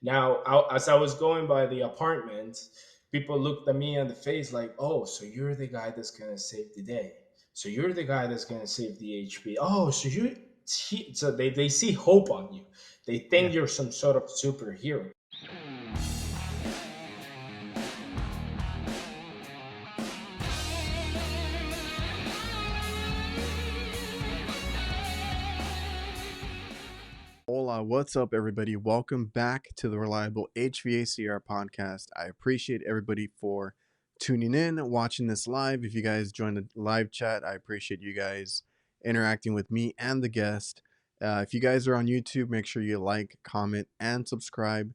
Now, as I was going by the apartment, people looked at me on the face like, "Oh, so you're the guy that's gonna save the day. So you're the guy that's gonna save the HP. Oh, so so they see hope on you. They Yeah. think you're some sort of superhero." Hola, what's up, everybody? Welcome back to the Reliable HVACR podcast. I appreciate everybody for tuning in, watching this live. If you guys joined the live chat, I appreciate you guys interacting with me and the guest. If you guys are on YouTube, make sure you like, comment, and subscribe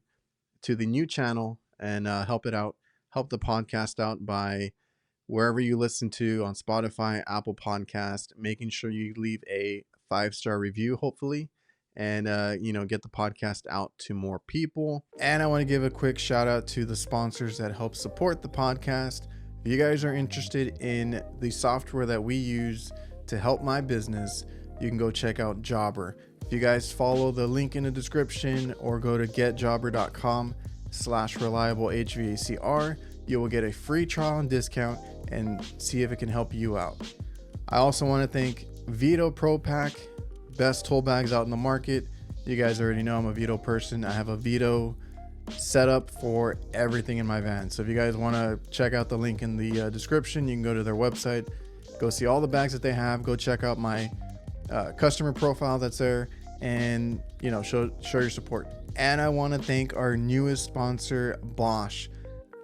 to the new channel and help the podcast out by wherever you listen to on Spotify, Apple Podcast, making sure you leave a 5-star review, hopefully, and get the podcast out to more people. And I want to give a quick shout out to the sponsors that help support the podcast. If you guys are interested in the software that we use to help my business, you can go check out Jobber. If you guys follow the link in the description or go to getjobber.com/reliable HVACR, you will get a free trial and discount and see if it can help you out. I also want to thank VETO Pro Pack, best tool bags out in the market. You guys already know I'm a VETO person. I have a VETO setup for everything in my van. So if you guys want to check out the link in the description, you can go to their website, go see all the bags that they have, go check out my customer profile that's there, and show your support. And I want to thank our newest sponsor, BOSCH.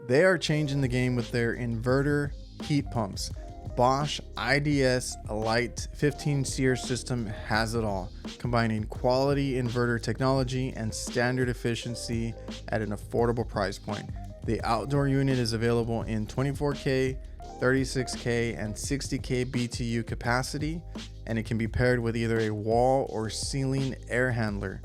They are changing the game with their inverter heat pumps. BOSCH IDS Lite 15 SEER system has it all, combining quality inverter technology and standard efficiency at an affordable price point. The outdoor unit is available in 24K, 36K, and 60K BTU capacity, and it can be paired with either a wall or ceiling air handler.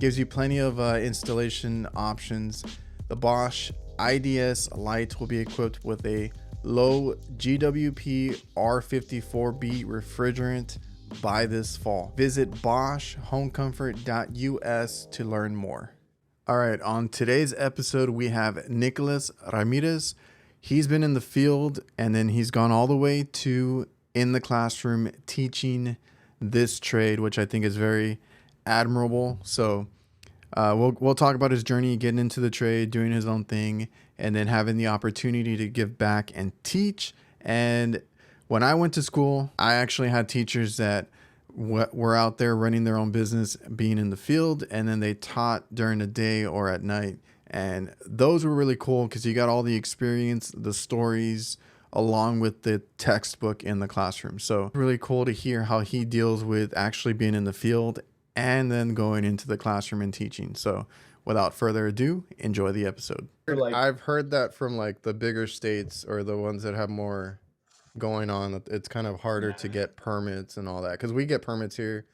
Gives you plenty of installation options. The BOSCH IDS Lite will be equipped with a low GWP R54B refrigerant by this fall. Visit boschhomecomfort.us to learn more. All right, on today's episode, we have Nicholas Ramirez. He's been in the field and then he's gone all the way to in the classroom teaching this trade, which I think is very admirable. So we'll talk about his journey getting into the trade, doing his own thing, and then having the opportunity to give back and teach. And when I went to school, I actually had teachers that were out there running their own business, being in the field, and then they taught during the day or at night. And those were really cool because you got all the experience, the stories, along with the textbook in the classroom. So really cool to hear how he deals with actually being in the field and then going into the classroom and teaching. So without further ado, enjoy the episode. I've heard that from like the bigger states or the ones that have more going on, it's kind of harder to get permits and all that, because we get permits here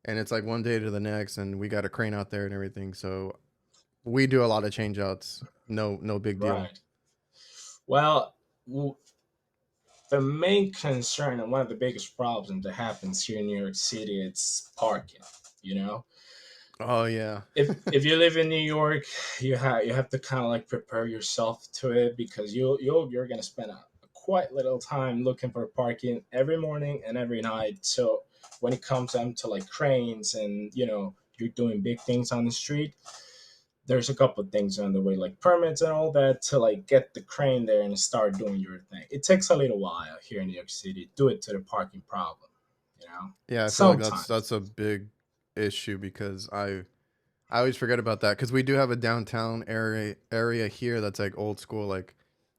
and it's like one day to the next and we got a crane out there and everything. So we do a lot of change outs. No big deal. Right. Well, the main concern and one of the biggest problems that happens here in New York City, it's parking. You know, Oh yeah. if you live in New York, you have to kind of like prepare yourself to it because you're gonna spend a quite little time looking for parking every morning and every night. So when it comes down to like cranes and you're doing big things on the street, there's a couple of things on the way, like permits and all that, to like get the crane there and start doing your thing. It takes a little while here in New York City due it to the parking problem, you know. Yeah, I feel like Sometimes. that's a big issue because I always forget about that because we do have a downtown area here that's like old school. Like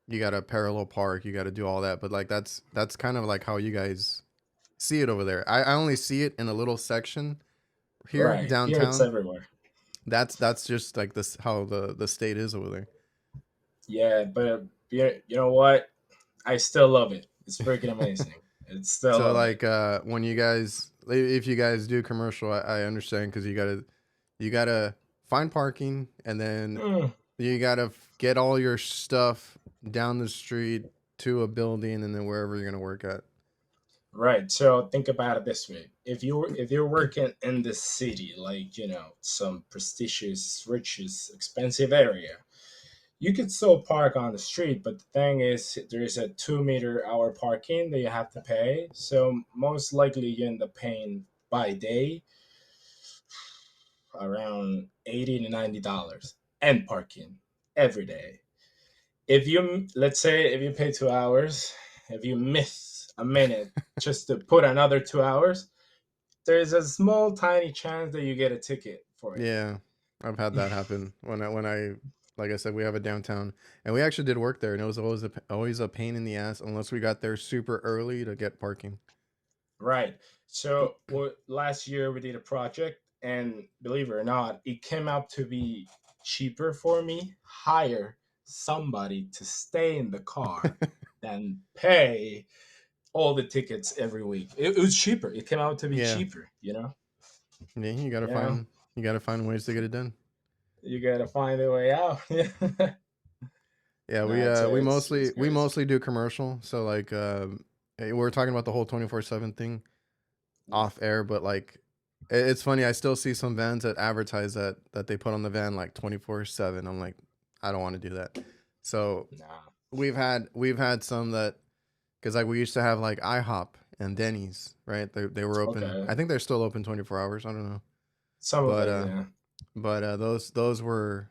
you got to parallel park, you got to do all that. But like that's kind of like how you guys see it over there. I only see it in a little section here Right. Here it's downtown. everywhere. That's just like this how the state is over there. Yeah, but you know what? I still love it. It's freaking amazing. It's still So love it. like when you guys if you guys do commercial, I understand because you gotta find parking and then Mm, you gotta get all your stuff down the street to a building and then wherever you're gonna work at. Right. So think about it this way: if you're working in the city, like some prestigious, richest, expensive area, you could still park on the street. But the thing is, there is a 2 meter hour parking that you have to pay. So most likely you end up paying by day around $80 to $90 and parking every day. If you let's say if you pay 2 hours, if you miss a minute just to put another 2 hours, there's a small tiny chance that you get a ticket for it. Yeah, I've had that happen like I said, we have a downtown, and we actually did work there, and it was always a pain in the ass unless we got there super early to get parking. Right. So last year we did a project, and believe it or not, it came out to be cheaper for me hire somebody to stay in the car than pay all the tickets every week. It was cheaper. It came out to be Yeah, cheaper. yeah, You know, you gotta find ways to get it done. you gotta find a way out. Yeah, Nah, it's we crazy. mostly do commercial, so like we were talking about the whole 24/7 thing off air, but like it's funny. I still see some vans that advertise that they put on the van like 24/7. I'm like, I don't want to do that. So Nah. we've had some that because like we used to have like IHOP and Denny's, right? They were open. Okay. I think they're still open 24 hours. I don't know, Some of but them, yeah. those were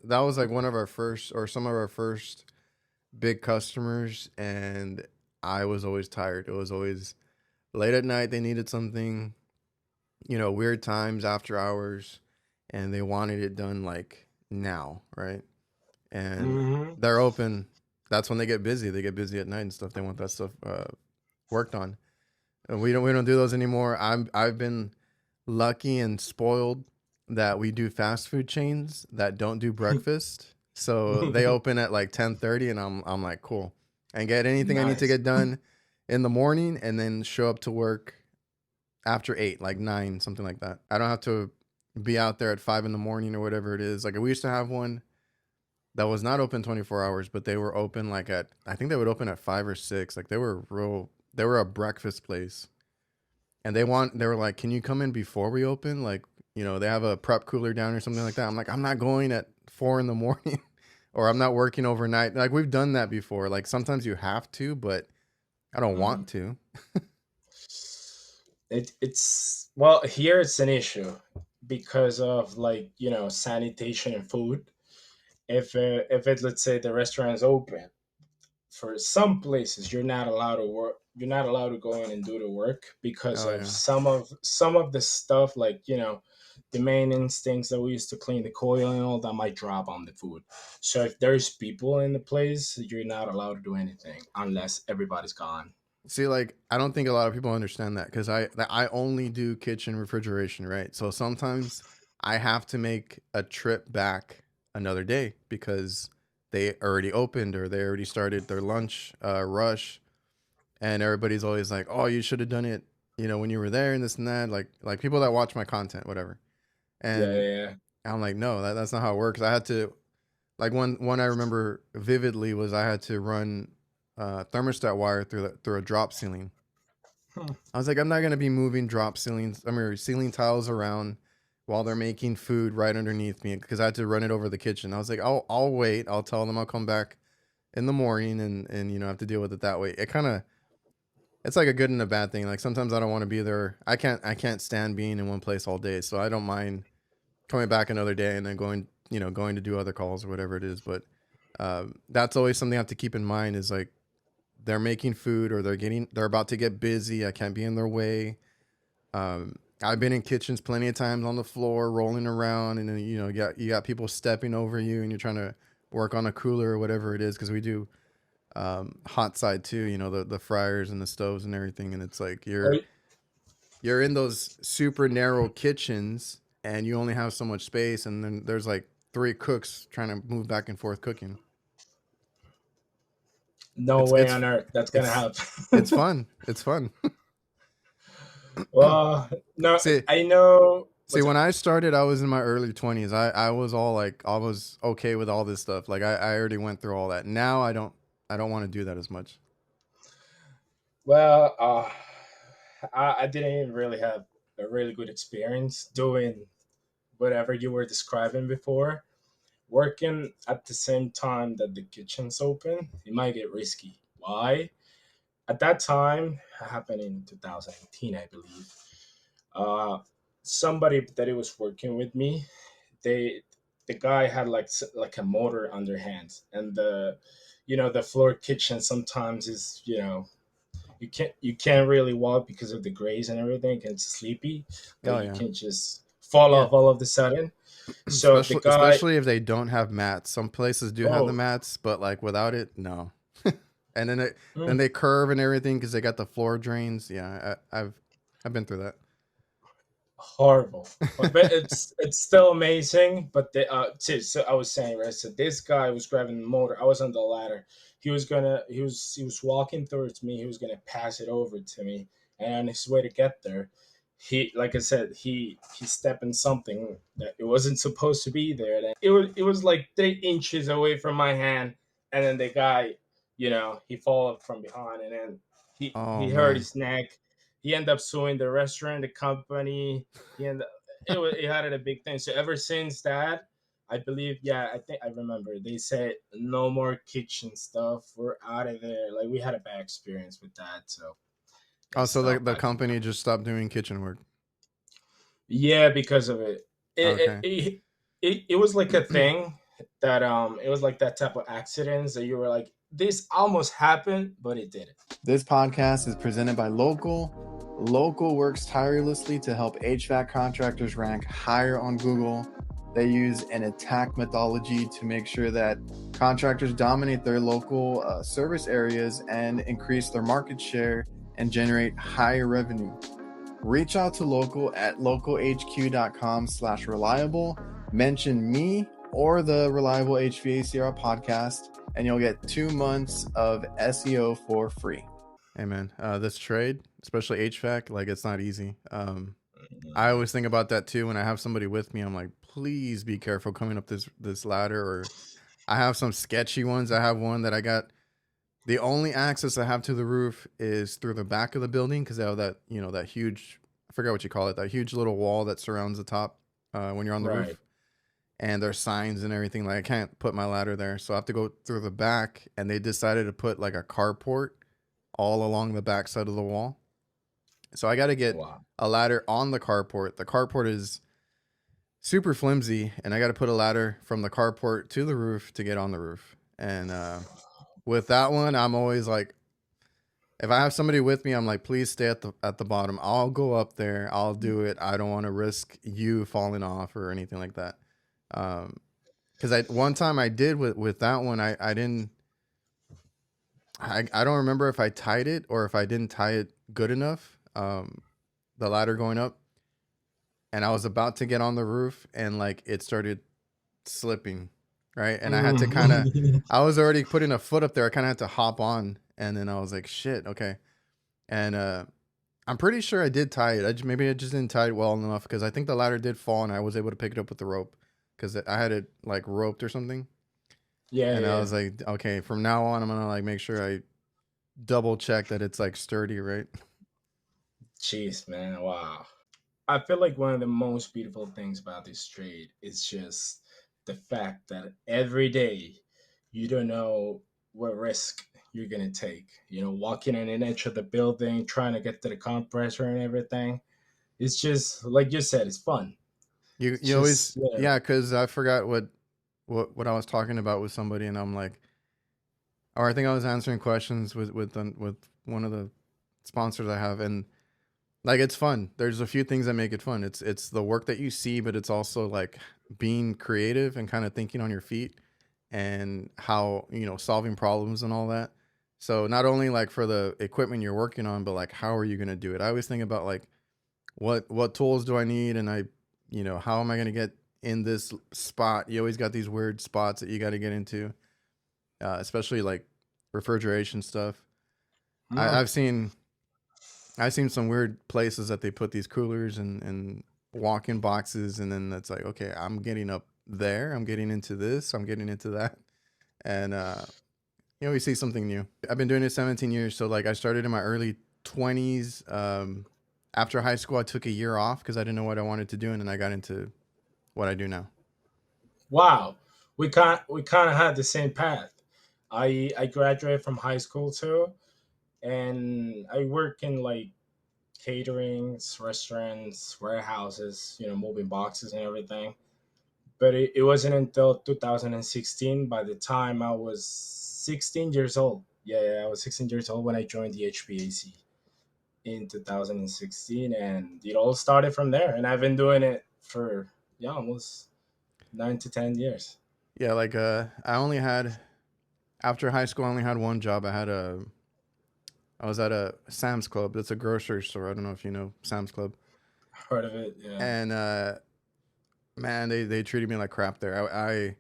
that was like one of our first or some of our first big customers, and I was always tired. It was always late at night. They needed something, weird times after hours, and they wanted it done like now, right? And Hmm. they're open. That's when they get busy. They get busy at night and stuff. They want that stuff worked on. And we don't do those anymore. I've been lucky and spoiled that we do fast food chains that don't do breakfast. So they open at like 10:30, and I'm like, cool. And get anything I need to Nice. get done in the morning, and then show up to work after 8, like 9, something like that. I don't have to be out there at 5 in the morning or whatever it is. Like we used to have one that was not open 24 hours, but they were open like I think they would open at 5 or 6. Like they were a breakfast place. And they were like, can you come in before we open? Like, they have a prep cooler down or something like that. I'm like, I'm not going at 4 in the morning or I'm not working overnight. Like we've done that before. Like sometimes you have to, but I don't Hmm. want to. It's well, here it's an issue because of like sanitation and food. If it let's say the restaurant is open, for some places you're not allowed to work. You're not allowed to go in and do the work because Oh of yeah. some of the stuff, like the maintenance things that we used to clean the coil and all that might drop on the food. So if there's people in the place, you're not allowed to do anything unless everybody's gone. See, like I don't think a lot of people understand that because I only do kitchen refrigeration, right? So sometimes I have to make a trip back another day because they already opened or they already started their lunch rush, and everybody's always like, "Oh, you should have done it, when you were there and this and that." Like people that watch my content, whatever. Yeah, And yeah, I'm like, no, that's not how it works. I had to like one I remember vividly was I had to run thermostat wire through a drop ceiling. yeah. I was like, I'm not gonna be moving drop ceilings, I mean ceiling tiles around while they're making food right underneath me because I had to run it over the kitchen. I was like, I'll wait. I'll tell them I'll come back in the morning and have to deal with it that way. It's like a good and a bad thing. Like sometimes I don't want to be there. I can't stand being in one place all day. So I don't mind coming back another day and then going to do other calls or whatever it is. But that's always something I have to keep in mind is like they're making food or they're about to get busy. I can't be in their way. I've been in kitchens plenty of times on the floor rolling around, and then you got people stepping over you, and you're trying to work on a cooler or whatever it is because we do hot side too. The fryers and the stoves and everything, and it's like Are you're in those super narrow kitchens, and you only have so much space, and then there's like 3 cooks trying to move back and forth cooking. no It's way it's on earth that's gonna it's it's happen. fun. It's fun. Well, no, see I know See, what's when up. I started, I was in my early 20s. I was all like, I was okay with all this stuff. Like I already went through all that. Now I don't want to do that as much. Well, I didn't really have a really good experience doing whatever you were describing before. Working at the same time that the kitchen's open, it might get risky. Why? At that time, it happened in 2018, I believe. Uh, Somebody that it was working with me, they the guy had like a motor under hands, and the floor kitchen sometimes is you can't really walk because of the grays and everything. It's sleepy, Oh like you yeah, can just fall yeah. off all of the sudden. So the guy, Especially if they don't have mats. Some places do have the oh, mats, but like without it, no. And then mm, they curve and everything because they got the floor drains. Yeah, I've been through horrible. But that. it's still amazing. But so I was saying, right? So this guy was grabbing the motor. I was on the ladder. He was walking towards me. He was gonna pass it over to me, and on his way to get there, like I said, he stepped in something that it wasn't supposed to be there. And it was like 3 inches away from my hand, and then the guy, he followed from behind, and then he Oh hurt man. his neck. He ended up suing the restaurant, the company. He ended, it had a big thing. So ever since that, I believe, yeah, I think I remember they said no more kitchen stuff. We're out of there. Like we had a bad experience with that, so they Oh, so the stopped the after company that. just stopped doing kitchen work. Yeah, because of it. It Okay. it, it was like a thing that it was like that type of accidents that you were like, this almost happened, but it didn't. This podcast is presented by Local. Local works tirelessly to help HVAC contractors rank higher on Google. They use an attack methodology to make sure that contractors dominate their local service areas and increase their market share and generate higher revenue. Reach out to Local at localhq.com/reliable. Mention me or the Reliable HVACR podcast, and you'll get 2 months of SEO for free. Hey man, this trade, especially HVAC, like it's not easy. I always think about that too when I have somebody with me. I'm like, please be careful coming up this ladder. Or I have some sketchy ones. I have one that I got. The only access I have to the roof is through the back of the building because they have that that huge, I forgot what you call it, that huge little wall that surrounds the top when you're on the Right. roof. And there's signs and everything. Like I can't put my ladder there, so I have to go through the back. And they decided to put like a carport all along the back side of the wall. So I got to get Wow. a ladder on the carport. The carport is super flimsy, and I got to put a ladder from the carport to the roof to get on the roof. And with that one, I'm always like, if I have somebody with me, I'm like, please stay at the bottom. I'll go up there. I'll do it. I don't want to risk you falling off or anything like that. Because I one time I did with that one, I didn't. I don't remember if I tied it or if I didn't tie it good enough. The ladder going up, and I was about to get on the roof, and like it started slipping, right? And I had to kind of, Mm. I was already putting a foot up there. I kind of had to hop on, and then I was like, shit, okay. And I'm pretty sure I did tie it. Maybe I just didn't tie it well enough because I think the ladder did fall, and I was able to pick it up with the rope because I had it like roped or something. Yeah, And I yeah. was like, okay, from now on, I'm gonna like make sure I double check that it's like sturdy, right? Jeez, man. Wow. I feel like one of the most beautiful things about this trade is just the fact that every day you don't know what risk you're gonna take. Walking in an edge of the building, trying to get to the compressor and everything. It's just like you said, it's fun. You It's you always just yeah, because I forgot what I was talking about with somebody, and I'm like, or I think I was answering questions with one of the sponsors I have, and like it's fun. There's a few things that make it fun. It's the work that you see, but it's also like being creative and kind of thinking on your feet and how solving problems and all that. So not only like for the equipment you're working on, but like how are you gonna do it? I always think about like what tools do I need, and how am I gonna get in this spot? You always got these weird spots that you got to get into, especially like refrigeration stuff. I, mm, I've seen I've seen some weird places that they put these coolers and walk-in boxes, and then it's like, okay, I'm getting up there, I'm getting into this, I'm getting into that, and You always see something new. I've been doing it 17 years. So like I started in my early 20s. After high school, I took a year off because I didn't know what I wanted to do. And then I got into what I do now. Wow, we kind of had the same path. I graduated from high school too, and I work in like caterings, restaurants, warehouses, moving boxes and everything. But it wasn't until 2016, by the time I was 16 years old. Yeah, yeah, I was 16 years old when I joined the HVAC in 2016, and it all started from there. And I've been doing it for, yeah, almost 9 to 10 years. Yeah, like I only had after high school, I only had one job. I was at a Sam's Club. That's a grocery store. I don't know if you know Sam's Club. Heard of it? Yeah. And man, they treated me like crap there. I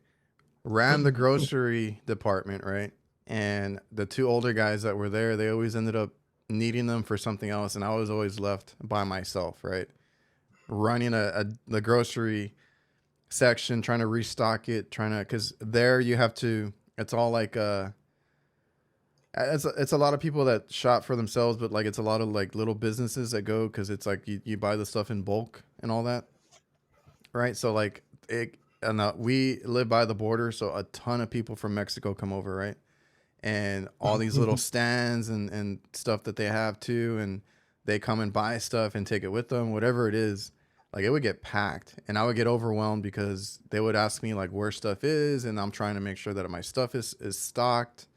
ran the grocery department, right? And the two older guys that were there, they always ended up needing them for something else, and I was always left by myself, right? Running the grocery section, trying to restock it, trying to because there you have to. It's all like it's a lot of people that shop for themselves, but like it's a lot of like little businesses that go because it's like you buy the stuff in bulk and all that, right? So like it, and we live by the border, so a ton of people from Mexico come over, right? And all these little stands and stuff that they have too, and they come and buy stuff and take it with them, whatever it is. Like it would get packed, and I would get overwhelmed because they would ask me like where stuff is, and I'm trying to make sure that my stuff is stocked.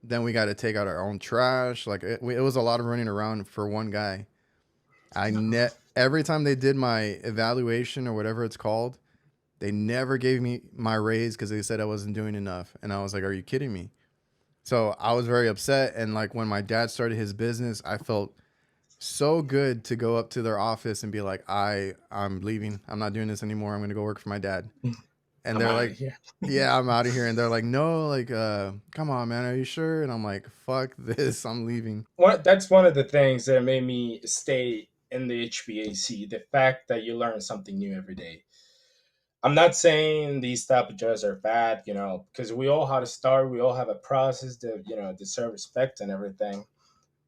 Then we got to take out our own trash. Like it was a lot of running around for one guy. Every time they did my evaluation or whatever it's called, they never gave me my raise because they said I wasn't doing enough, and I was like, "Are you kidding me?" So I was very upset. And like when my dad started his business, I felt so good to go up to their office and be like, I'm leaving. I'm not doing this anymore. I'm gonna go work for my dad. And I'm they're out of like, here. yeah, I'm out of here. And they're like, no, like, come on, man, are you sure? And I'm like, fuck this, I'm leaving. That's one of the things that made me stay in the HVAC. The fact that you learn something new every day. I'm not saying these type of jobs are bad, because we all had to start. We all have a process that deserve respect and everything.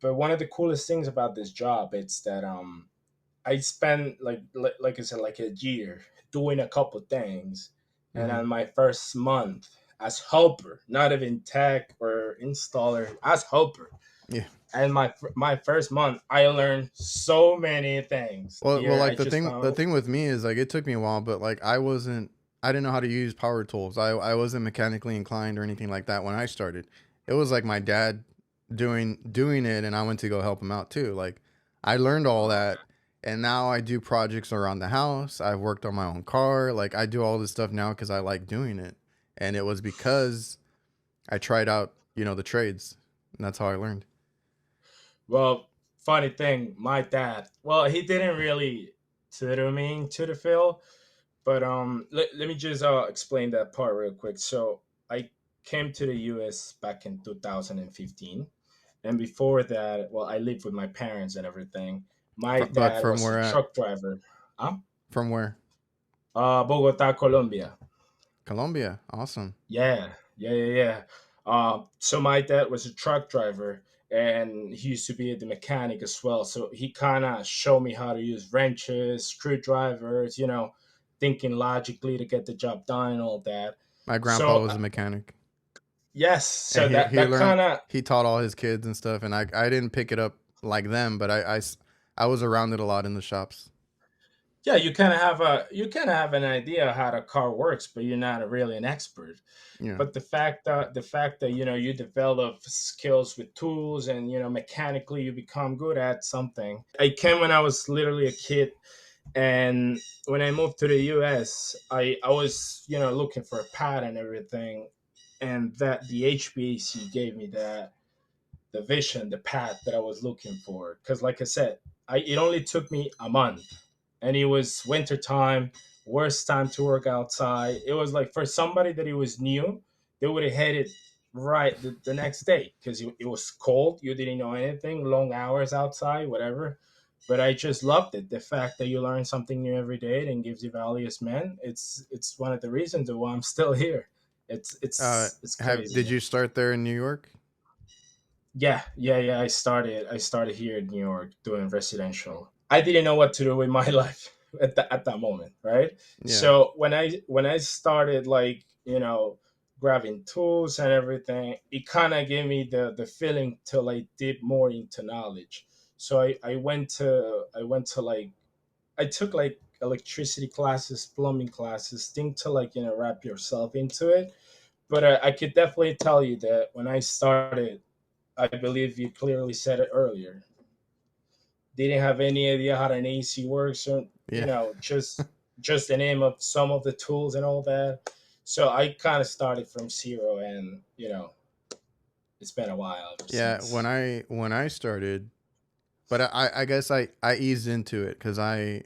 But one of the coolest things about this job is that I spent like I said, like a year doing a couple things, and Hmm. on my first month as helper, not even tech or installer, as helper, Yeah. and my first month, I learned so many things. Well, Here, I like just the found. thing with me is like it took me a while, but like I didn't know how to use power tools. I wasn't mechanically inclined or anything like that when I started. It was like my dad doing it, and I went to go help him out too. Like I learned all that, and now I do projects around the house. I've worked on my own car. Like I do all this stuff now because I like doing it, and it was because I tried out, the trades, and that's how I learned. Well, funny thing, my dad. Well, he didn't really tutor me to the field, but let me just explain that part real quick. So I came to the U.S. back in 2015, and before that, well, I lived with my parents and everything. My But dad from was a where at? truck driver. Huh? From where? Bogota, Colombia. Colombia. Awesome. Yeah, yeah, yeah, yeah. So my dad was a truck driver, and he used to be the mechanic as well. So he kind of showed me how to use wrenches, screwdrivers, thinking logically to get the job done and all that. My So grandpa was a mechanic, yes, and so he that he that learned. kind of. He taught all his kids and stuff, and I didn't pick it up like them, but I was around it a lot in the shops. Yeah, you kind of have an idea how the car works, but you're not really an expert. Yeah. But the fact that you develop skills with tools, and mechanically you become good at something. I came when I was literally a kid, and when I moved to the US, I was looking for a pad and everything, and that the HVAC gave me the vision, the path that I was looking for. Because, like I said, it only took me a month, and it was winter time, worst time to work outside. It was like for somebody that it was new, they would have had it right the next day because it was cold. You didn't know anything, long hours outside, whatever. But I just loved it. The fact that you learn something new every day and gives you value as man. It's one of the reasons why I'm still here. It's Have crazy. did you start there in New York? Yeah. I started here in New York doing residential. I didn't know what to do with my life at that moment, right? Yeah. So when I started, like, grabbing tools and everything, it kind of gave me the feeling to like dip more into knowledge. So I went to like, I took like electricity classes, plumbing classes, thing to like, wrap yourself into it. But I could definitely tell you that when I started, I believe you clearly said it earlier. Didn't have any idea how an AC works, or Yeah. just the name of some of the tools and all that. So I kind of started from zero, and it's been a while ever Yeah, since. when I started, but I guess I eased into it cuz I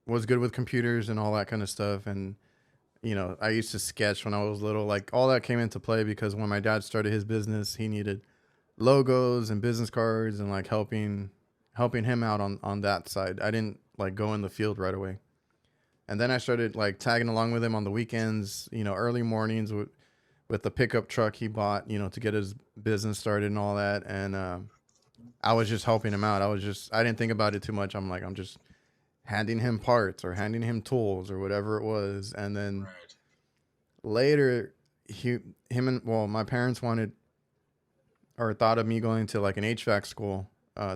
was good with computers and all that kind of stuff, and I used to sketch when I was little. Like all that came into play because when my dad started his business, he needed logos and business cards and like helping him out on that side. I didn't like go in the field right away. And then I started like tagging along with him on the weekends, early mornings with the pickup truck he bought, to get his business started and all that. And I was just helping him out. I didn't think about it too much. I'm just handing him parts or handing him tools or whatever it was. And then Right. later, he, him and, well, my parents wanted or thought of me going to like an HVAC school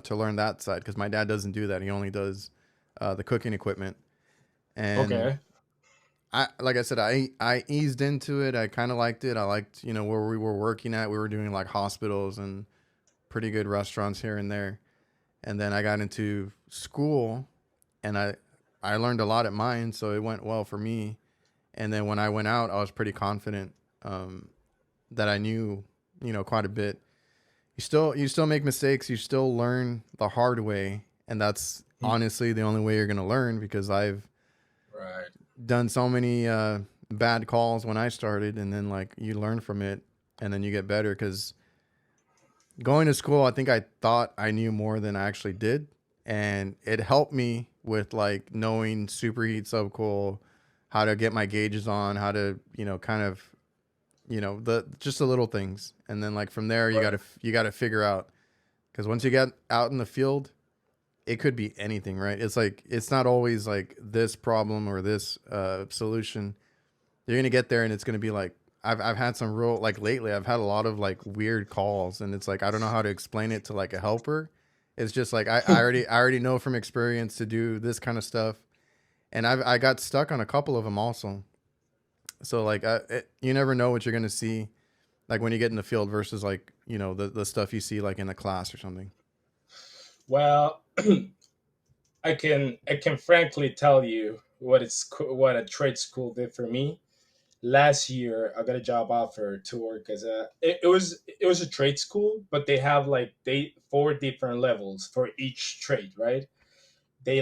to learn that side because my dad doesn't do that. He only does the cooking equipment. And Okay. like I said, I eased into it. I kind of liked it. I liked, where we were working at. We were doing like hospitals and pretty good restaurants here and there. And then I got into school and I learned a lot at mine, so it went well for me. And then when I went out, I was pretty confident that I knew, quite a bit. You still make mistakes. You still learn the hard way, and that's honestly the only way you're gonna learn because I've Right. done so many bad calls when I started, and then like you learn from it, and then you get better. Because going to school, I think I thought I knew more than I actually did, and it helped me with like knowing superheat, subcool, how to get my gauges on, how to kind of the just the little things, and then like from there Right. you got to figure out because once you get out in the field it could be anything, right? It's like it's not always like this problem or this solution. You're gonna get there and it's gonna be like I've had some real like lately I've had a lot of like weird calls and it's like I don't know how to explain it to like a helper. It's just like I already know from experience to do this kind of stuff, and I got stuck on a couple of them also. So like you never know what you're gonna see like when you get in the field versus like the stuff you see like in a class or something. Well, I can frankly tell you what a trade school did for me. Last year I got a job offer to work as it was a trade school, but they have like they four different levels for each trade, right? They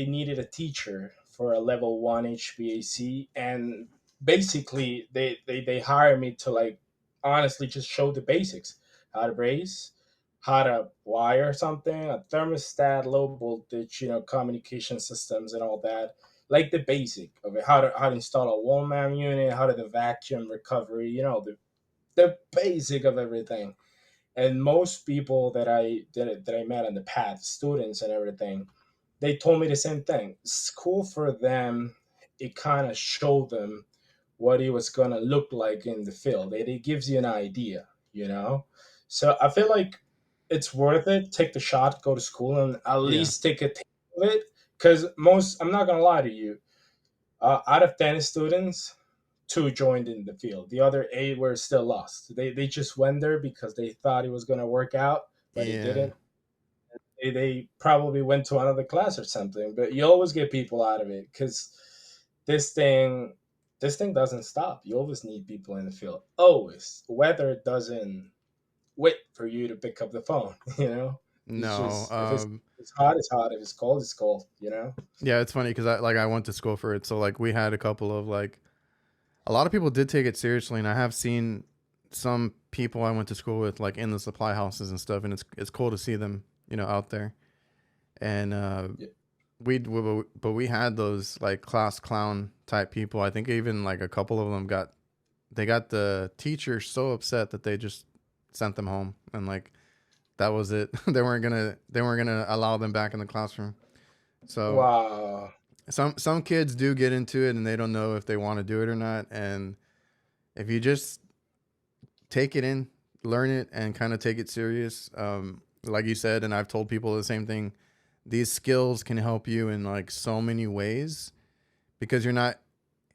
needed a teacher for a level 1 HVAC, and basically they hired me to like honestly just show the basics: how to brace, how to wire something, a thermostat, low voltage, communication systems and all that, like the basic of it, how to install a wall mount unit, how to do vacuum recovery, the basic of everything. And most people that I met in the past, students and everything, they told me the same thing. School for them, it kind of showed them what it was gonna look like in the field. It gives you an idea. So I feel like it's worth it. Take the shot, go to school, and at Yeah. least take a taste of it. Because most, I'm not gonna lie to you, out of 10 students, two joined in the field. The other eight were still lost. They just went there because they thought it was gonna work out, but it Yeah. didn't. They probably went to another class or something. But you always get people out of it because this thing, this thing doesn't stop. You always need people in the field. Always. Weather doesn't wait for you to pick up the phone. It's No. just if it's hot, it's hot. If it's cold, it's cold. Yeah, it's funny because I went to school for it, so like we had a couple of like a lot of people did take it seriously, and I have seen some people I went to school with like in the supply houses and stuff, and it's cool to see them out there. And Yeah. but we had those like class clown type people. I think even like a couple of them got they got the teacher so upset that they just sent them home, and like that was it. They weren't gonna allow them back in the classroom. So Wow. some kids do get into it and they don't know if they want to do it or not. And if you just take it in, learn it, and kind of take it serious, like you said, and I've told people the same thing. These skills can help you in like so many ways because you're not.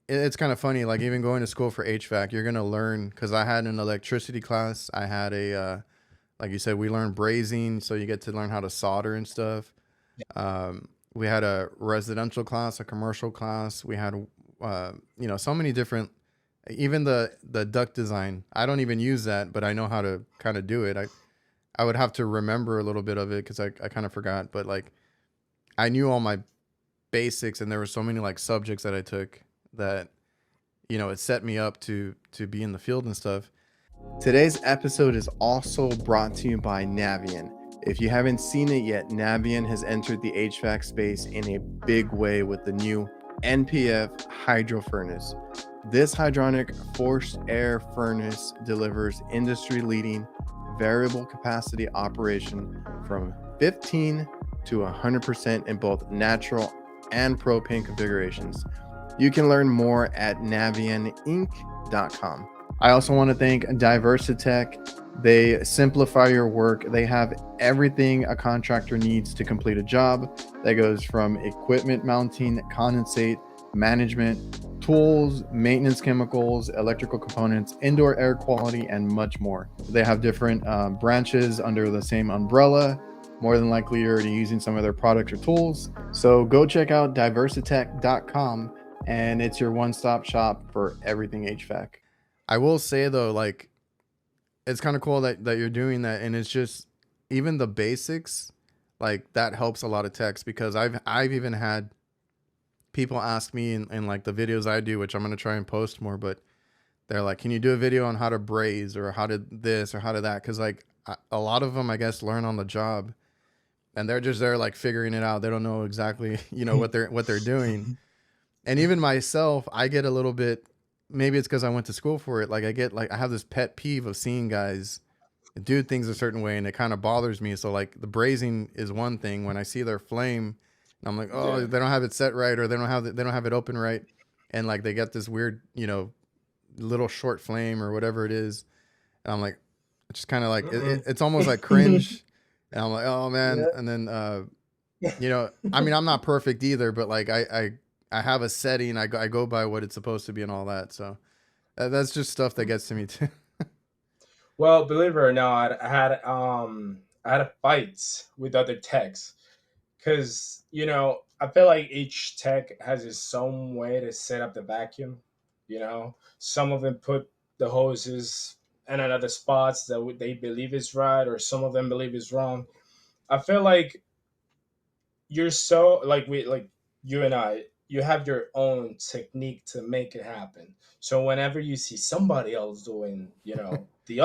It's kind of funny, like even going to school for HVAC, you're gonna learn. Because I had an electricity class, I had a like you said, we learned brazing, so you get to learn how to solder and stuff. We had a residential class, a commercial class. We had, so many different, even the duct design. I don't even use that, but I know how to kind of do it. I would have to remember a little bit of it because I kind of forgot. But like I knew all my basics, and there were so many like subjects that I took that it set me up to be in the field and stuff. Today's episode is also brought to you by NAVIEN. If you haven't seen it yet, NAVIEN has entered the HVAC space in a big way with the new NPF hydro furnace. This hydronic forced air furnace delivers industry-leading variable capacity operation from 15 to 100% in both natural and propane configurations. You can learn more at navieninc.com. I also want to thank DIVERSITECH. They simplify your work. They have everything a contractor needs to complete a job. That goes from equipment mounting, condensate, management, tools, maintenance chemicals, electrical components, indoor air quality, and much more. They have different branches under the same umbrella. More than likely, you're already using some of their products or tools. So go check out diversitech.com, and it's your one-stop shop for everything HVAC. I will say though, like it's kind of cool that you're doing that, and it's just even the basics, like that helps a lot of techs because I've even had people ask me in like the videos I do, which I'm gonna try and post more, but they're like, can you do a video on how to braze or how to this or how to that? Because like a lot of them, I guess, learn on the job, and they're just there like figuring it out. They don't know exactly what they're doing. And even myself, I get a little bit. Maybe it's because I went to school for it. Like I have this pet peeve of seeing guys do things a certain way, and it kind of bothers me. So like the brazing is one thing. When I see their flame, and I'm like, oh, Yeah. they don't have it set right, or they don't have it open right, and like they get this weird, little short flame or whatever it is, and I'm like, it's just kind of like it's almost like cringe, and I'm like, oh man, Yeah. and then I mean, I'm not perfect either, but like I have a setting. I go by what it's supposed to be and all that. So that's just stuff that gets to me too. Well, believe it or not, I had a fights with other techs because I feel like each tech has its own way to set up the vacuum. Some of them put the hoses in another spots that they believe is right, or some of them believe is wrong. I feel like you're so like we like you and I, you have your own technique to make it happen. So whenever you see somebody else doing, the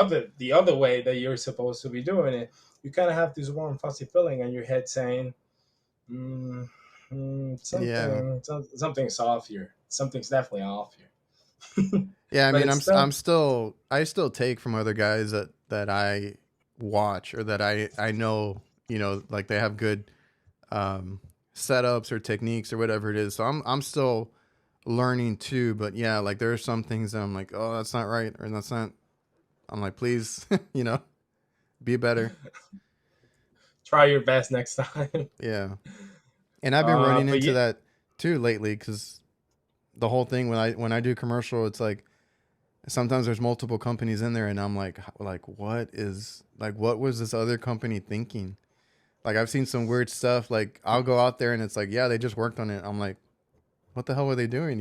other way that you're supposed to be doing it, you kind of have this warm fuzzy feeling in your head saying, mm, Yeah, something's off here. Something's definitely off here. yeah. I But mean, it's I'm still still I still take from other guys that I watch or that I know, like they have good um, setups or techniques or whatever it is. So I'm still learning too. But yeah, like there are some things that I'm like, oh, that's not right, or that's not. I'm like, please, be better. try your best next time. Yeah, and I've been running But into yeah, that too lately because the whole thing when I do commercial, it's like sometimes there's multiple companies in there, and I'm like what was this other company thinking? Like I've seen some weird stuff. Like I'll go out there and it's like, yeah, they just worked on it. I'm like, what the hell were they doing?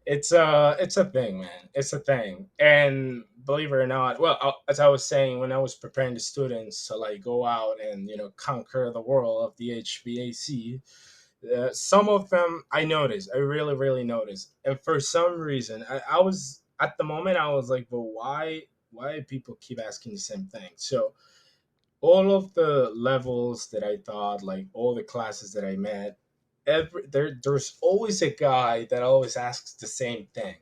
it's a thing, man. It's a thing, and believe it or not, well, as I was saying, when I was preparing the students to like go out and conquer the world of the HVAC, some of them I noticed, I really really noticed, and for some reason, I was at the moment I was like, but why people keep asking the same thing? So all of the levels that I thought, like all the classes that I met, there's always a guy that always asks the same thing.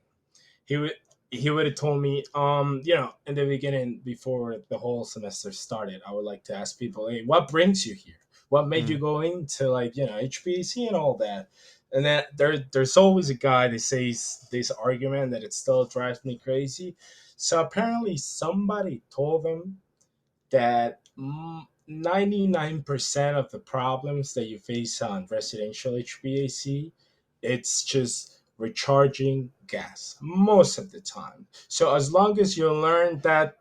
he would he would have told me, in the beginning, before the whole semester started, I would like to ask people, hey, what brings you here? What made you Mm. go into, like, HVAC and all that? And then there's always a guy that says this argument that it still drives me crazy. So apparently somebody told them that 99% of the problems that you face on residential HVAC, it's just recharging gas most of the time. So as long as you learn that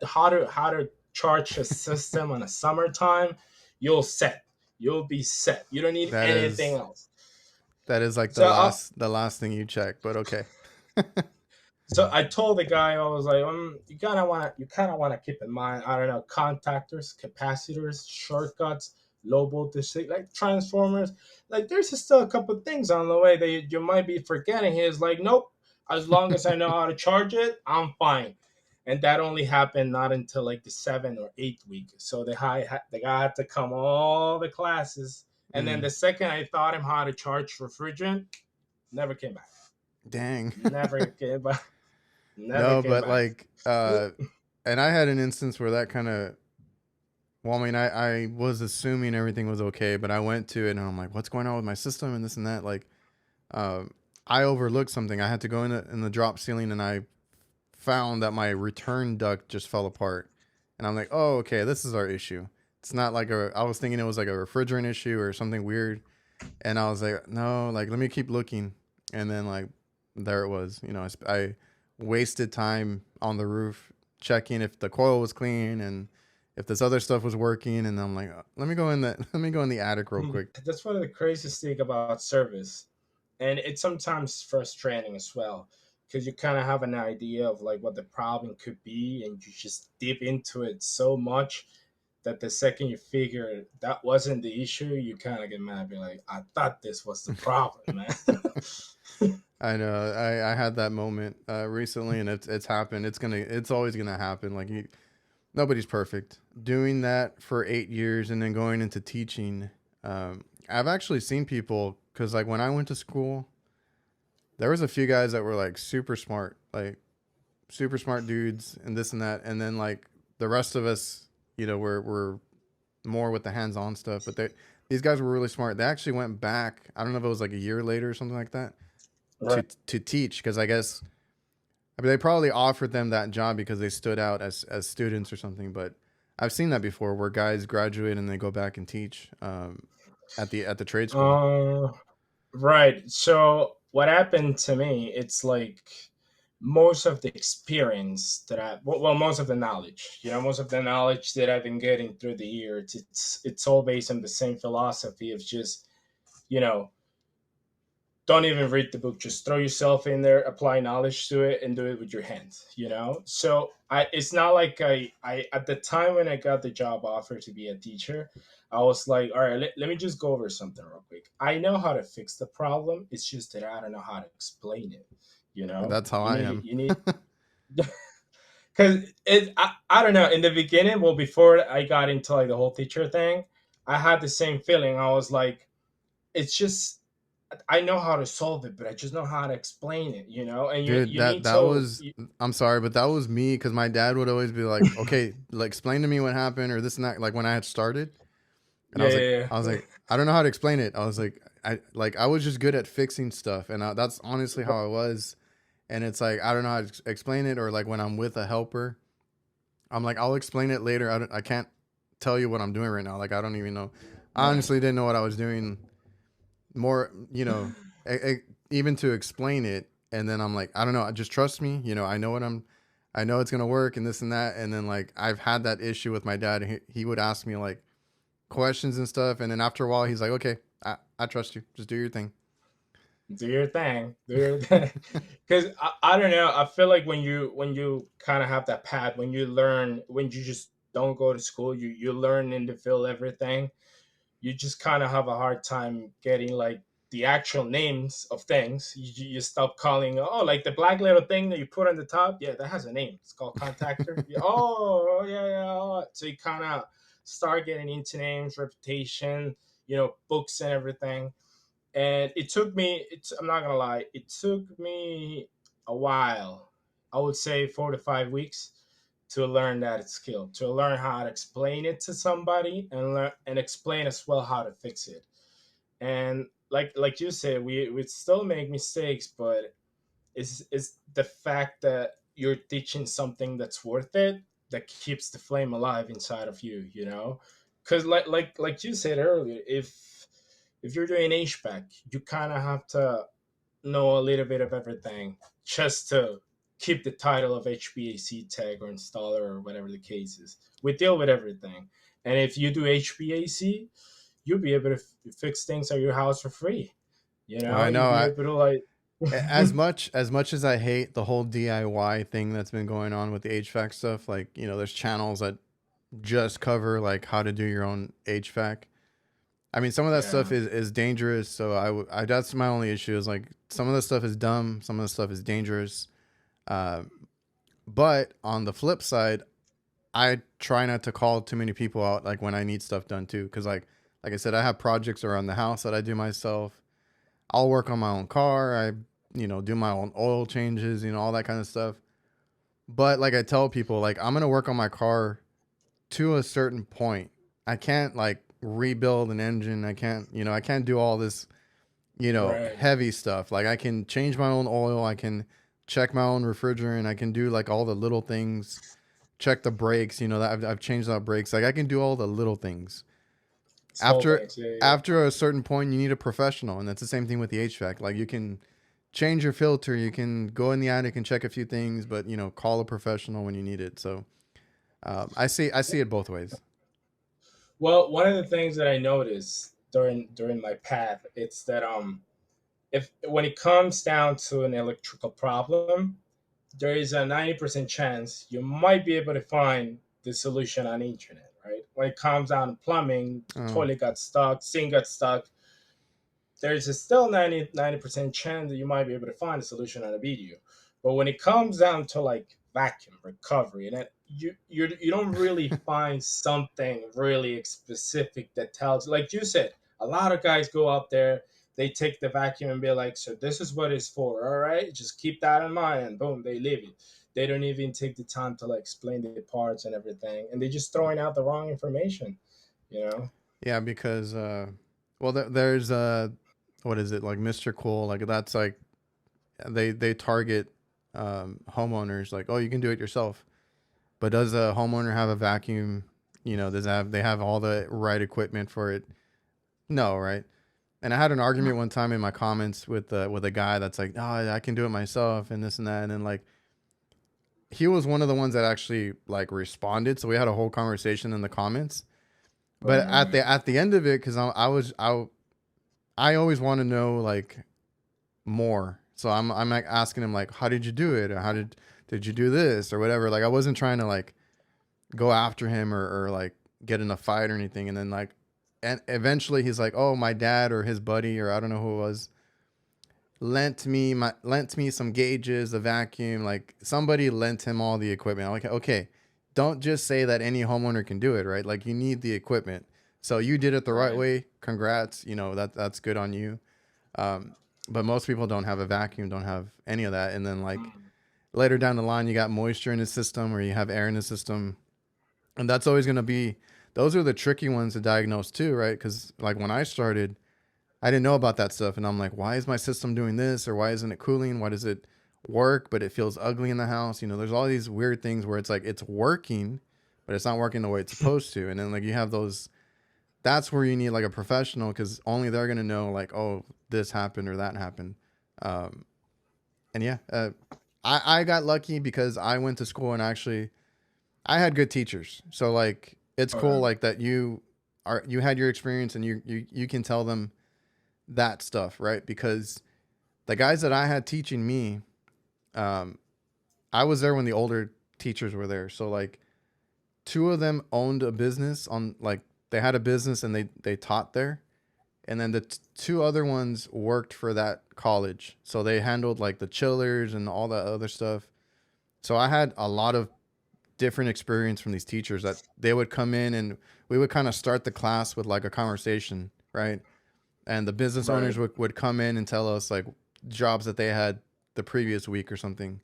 how to charge a system on a summertime, you'll be set. You don't need That anything is else. that is like So the last thing you check, but okay. So I told the guy, I was like, you kind of want to keep in mind, I don't know, contactors, capacitors, shortcuts, low voltage, like transformers. Like, there's still a couple things on the way that you might be forgetting. He's like, nope. As long as I know how to charge it, I'm fine. And that only happened not until like the 7th or 8th week. So the guy had to come all the classes, and then Mm, the second I taught him how to charge refrigerant, never came back. dang. Never came back. Never No, came but back. like and I had an instance where that kind of, well, I mean, I was assuming everything was okay, but I went to it and I'm like, what's going on with my system and this and that. Like, um, I overlooked something. I had to go in the drop ceiling and I found that my return duct just fell apart. And I'm like, oh, okay, this is our issue. It's not like I was thinking it was like a refrigerant issue or something weird. And I was like, no, like, let me keep looking. And then, like, there it was. I wasted time on the roof checking if the coil was clean and if this other stuff was working. And I'm like, let me go in the let me go in the attic real quick. That's one of the craziest thing about service, and it's sometimes frustrating as well, because you kind of have an idea of like what the problem could be, and you just dip into it so much that the second you figure that wasn't the issue, you kind of get mad. Be like, I thought this was the problem, man. I know. I had that moment recently, and it's happened. It's always gonna happen. Like, nobody's perfect. Doing that for 8 years and then going into teaching, I've actually seen people, because like when I went to school, there was a few guys that were like super smart dudes, and this and that, and then like the rest of us, were more with the hands-on stuff. But these guys were really smart. They actually went back. I don't know if it was like a year later or something like that to Right. to teach, because I guess, I mean, they probably offered them that job because they stood out as students or something. But I've seen that before, where guys graduate and they go back and teach at the trade school. Uh, right. So what happened to me? It's like most of the experience that most of the knowledge, most of the knowledge that I've been getting through the years, it's all based on the same philosophy of just, you know, don't even read the book, just throw yourself in there, apply knowledge to it, and do it with your hands. So it's not like I at the time when I got the job offer to be a teacher, I was like, all right, let me just go over something real quick. I know how to fix the problem, it's just that I don't know how to explain it. you know That's how you I need am. you need because I don't know, in the beginning, well, before I got into like the whole teacher thing, I had the same feeling. I was like, it's just, I know how to solve it, but I just know how to explain it. And you Dude, you that need that to. was I'm sorry, but that was me, because my dad would always be like, "Okay, like, explain to me what happened or this and that." Like when I had started, and I Yeah, was like, yeah, I was yeah. like, I don't know how to explain it. I was like, I was just good at fixing stuff, and that's honestly how I was. And it's like, I don't know how to explain it, or like when I'm with a helper, I'm like, I'll explain it later. I can't tell you what I'm doing right now. Like, I don't even know. I Right. honestly didn't know what I was doing. More, e- e- even to explain it, and then I'm like, I don't know. Just trust me. I know it's gonna work, and this and that. And then like I've had that issue with my dad. He would ask me like questions and stuff, and then after a while, he's like, okay, I trust you. Just do your thing. Do your thing. Do your thing. Because I don't know. I feel like when you kind of have that path, when you learn, when you just don't go to school, you learn and to feel everything. You just kind of have a hard time getting like the actual names of things. You stop calling, oh, like the black little thing that you put on the top. Yeah, that has a name. It's called contactor. Oh, yeah, yeah. Oh. So you kind of start getting into names, reputation, books and everything. And it took me. I'm not gonna lie. It took me a while. I would say 4 to 5 weeks to learn that skill, to learn how to explain it to somebody and learn and explain as well how to fix it. And like you said, we still make mistakes, but it's the fact that you're teaching something that's worth it that keeps the flame alive inside of you, you know? Because like you said earlier, if you're doing HVAC, you kind of have to know a little bit of everything just to keep the title of HVAC tech or installer or whatever the case is. We deal with everything, and if you do HVAC, you'll be able to fix things at your house for free. You know, I you'll know. be able to like. As much as I hate the whole DIY thing that's been going on with the HVAC stuff, like, there's channels that just cover like how to do your own HVAC. I mean, some of that Yeah. stuff is dangerous. So that's my only issue is like some of the stuff is dumb, some of the stuff is dangerous. Uh, but on the flip side, I try not to call too many people out like when I need stuff done too, because like I said, I have projects around the house that I do myself. I'll work on my own car. I do my own oil changes, all that kind of stuff. But like I tell people, like I'm gonna work on my car to a certain point. I can't like rebuild an engine. I can't do all this, Right. heavy stuff. Like I can change my own oil. I can check my own refrigerant. I can do like all the little things. Check the brakes. That I've changed out brakes. Like I can do all the little things. Small After things. Yeah. Yeah. after a certain point, you need a professional, and that's the same thing with the HVAC. Like you can change your filter. You can go in the attic and check a few things, but call a professional when you need it. So I see it both ways. Well, one of the things that I noticed during my path, it's that if when it comes down to an electrical problem, there is a 90% chance you might be able to find the solution on the internet, right? When it comes down to plumbing, Oh, toilet got stuck, sink got stuck, there's a still 90% chance that you might be able to find a solution on a video. But when it comes down to like vacuum recovery, and you don't really find something really specific that tells, like you said, a lot of guys go out there, they take the vacuum and be like, so this is what it's for, all right? Just keep that in mind, and boom, they leave it. They don't even take the time to like explain the parts and everything, and they're just throwing out the wrong information, you know? yeah, because well, there's what is it like, Mr. Cool? Like that's like they target homeowners like, oh, you can do it yourself. But does a homeowner have a vacuum? Does they have all the right equipment for it? No, right? And I had an argument one time in my comments with a guy that's like, oh, I can do it myself and this and that, and then like he was one of the ones that actually like responded. So we had a whole conversation in the comments. But Right, at right. the end of it, because I always want to know like more. So I'm like asking him like, how did you do it? Or how did you do this or whatever? Like I wasn't trying to like go after him or like get in a fight or anything. And then like, and eventually he's like, oh, my dad or his buddy or I don't know who it was lent me some gauges, a vacuum. Like somebody lent him all the equipment. I'm like, okay, don't just say that any homeowner can do it, right? Like you need the equipment. So you did it the right Right. way. Congrats. That's good on you. Um, but most people don't have a vacuum, don't have any of that. And then like Mm. later down the line, you got moisture in the system or you have air in the system. And that's always going to be, those are the tricky ones to diagnose too, right? Because like when I started, I didn't know about that stuff. And I'm like, why is my system doing this? Or why isn't it cooling? Why does it work, but it feels ugly in the house? There's all these weird things where it's like it's working, but it's not working the way it's supposed to. And then like you have those, that's where you need like a professional because only they're going to know like, oh, this happened or that happened. Um, and yeah, I got lucky because I went to school and actually I had good teachers. So like it's cool Okay. like that you had your experience and you can tell them that stuff, right? Because the guys that I had teaching me, um, I was there when the older teachers were there. So like two of them owned a business on like they had a business and they taught there. And then the two other ones worked for that college. So they handled like the chillers and all that other stuff. So I had a lot of different experience from these teachers that they would come in and we would kind of start the class with like a conversation, right? And the business Right. owners would come in and tell us like jobs that they had the previous week or something,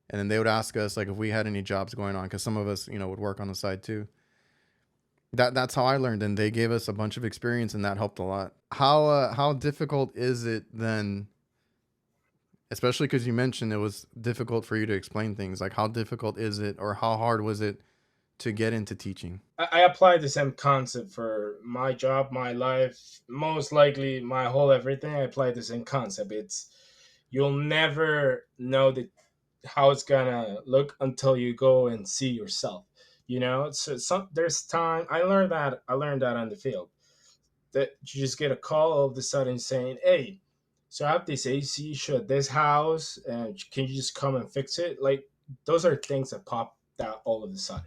and then they would ask us like if we had any jobs going on, because some of us, would work on the side too. That's how I learned, and they gave us a bunch of experience, and that helped a lot. How difficult is it then, especially because you mentioned it was difficult for you to explain things? Like, how difficult is it, or how hard was it to get into teaching? I applied the same concept for my job, my life, most likely my whole everything. I applied the same concept. It's you'll never know that how it's gonna look until you go and see yourself. So there's time. I learned that on the field. That you just get a call all of a sudden saying, "Hey, so I have this AC issue at this house, and can you just come and fix it?" Like those are things that pop out all of a sudden.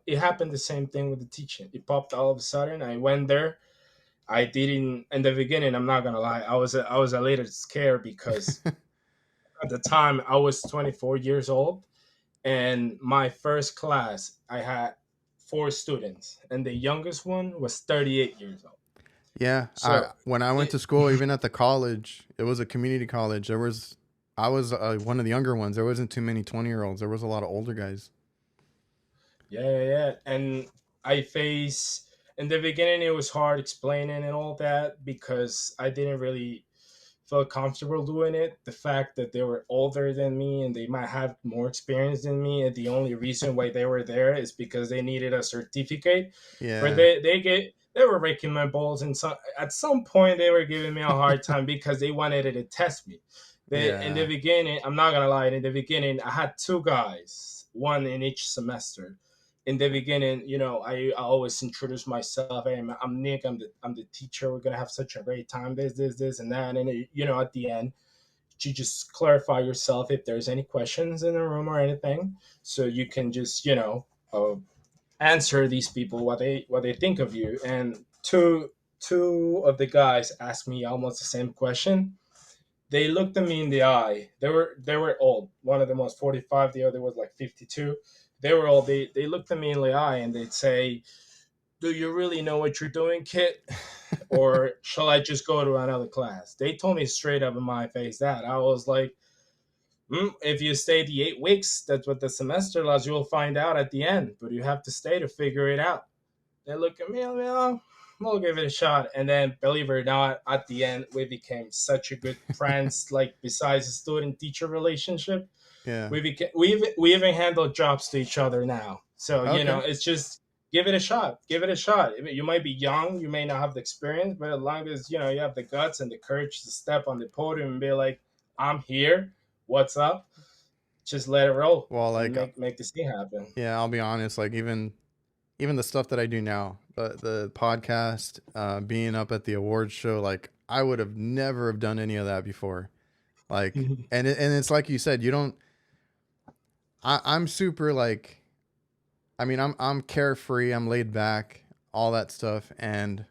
It happened the same thing with the teaching. It popped all of a sudden. I went there. I didn't in the beginning. I'm not gonna lie. I was a little scared because at the time I was 24 years old, and my first class I had four students, and the youngest one was 38 years old. Yeah, I So when I went it, to school, even at the college, it was a community college. I was one of the younger ones. There wasn't too many 20-year-olds. There was a lot of older guys. yeah, yeah, yeah. And I face in the beginning it was hard explaining and all that because I didn't really feel comfortable doing it. The fact that they were older than me and they might have more experience than me, and the only reason why they were there is because they needed a certificate. But Yeah, they were raking my balls, and at some point they were giving me a hard time because they wanted to test me. In the yeah, beginning, I'm not gonna lie. In the beginning, I had two guys, one in each semester. In the beginning, I always introduce myself. Hey, I'm Nick. I'm the teacher. We're gonna have such a great time. This, and that. And at the end, you just clarify yourself if there's any questions in the room or anything, so you can just answer these people what they think of you. And two of the guys asked me almost the same question. They looked at me in the eye. They were old. One of them was 45. The other was like 52. They were old. They looked at me in the eye and they'd say, "Do you really know what you're doing, kid? Or shall I just go to another class?" They told me straight up in my face that. I was like, if you stay the 8 weeks, that's what the semester lasts. You'll find out at the end, but you have to stay to figure it out. They look at me, we'll give it a shot. And then, believe it or not, at the end, we became such a good friends. Like, besides the student teacher relationship, yeah. we even handle jobs to each other now. So, Okay. it's just give it a shot. Give it a shot. You might be young, you may not have the experience, but as long as, you have the guts and the courage to step on the podium and be like, "I'm here. What's up?" Just let it roll Well, and like, make this thing happen. yeah, I'll be honest. Like, even the stuff that I do now, the podcast, being up at the awards show, like, I would have never have done any of that before. Like, and it's like you said, you don't. I'm super like. I mean, I'm carefree. I'm laid back. All that stuff, and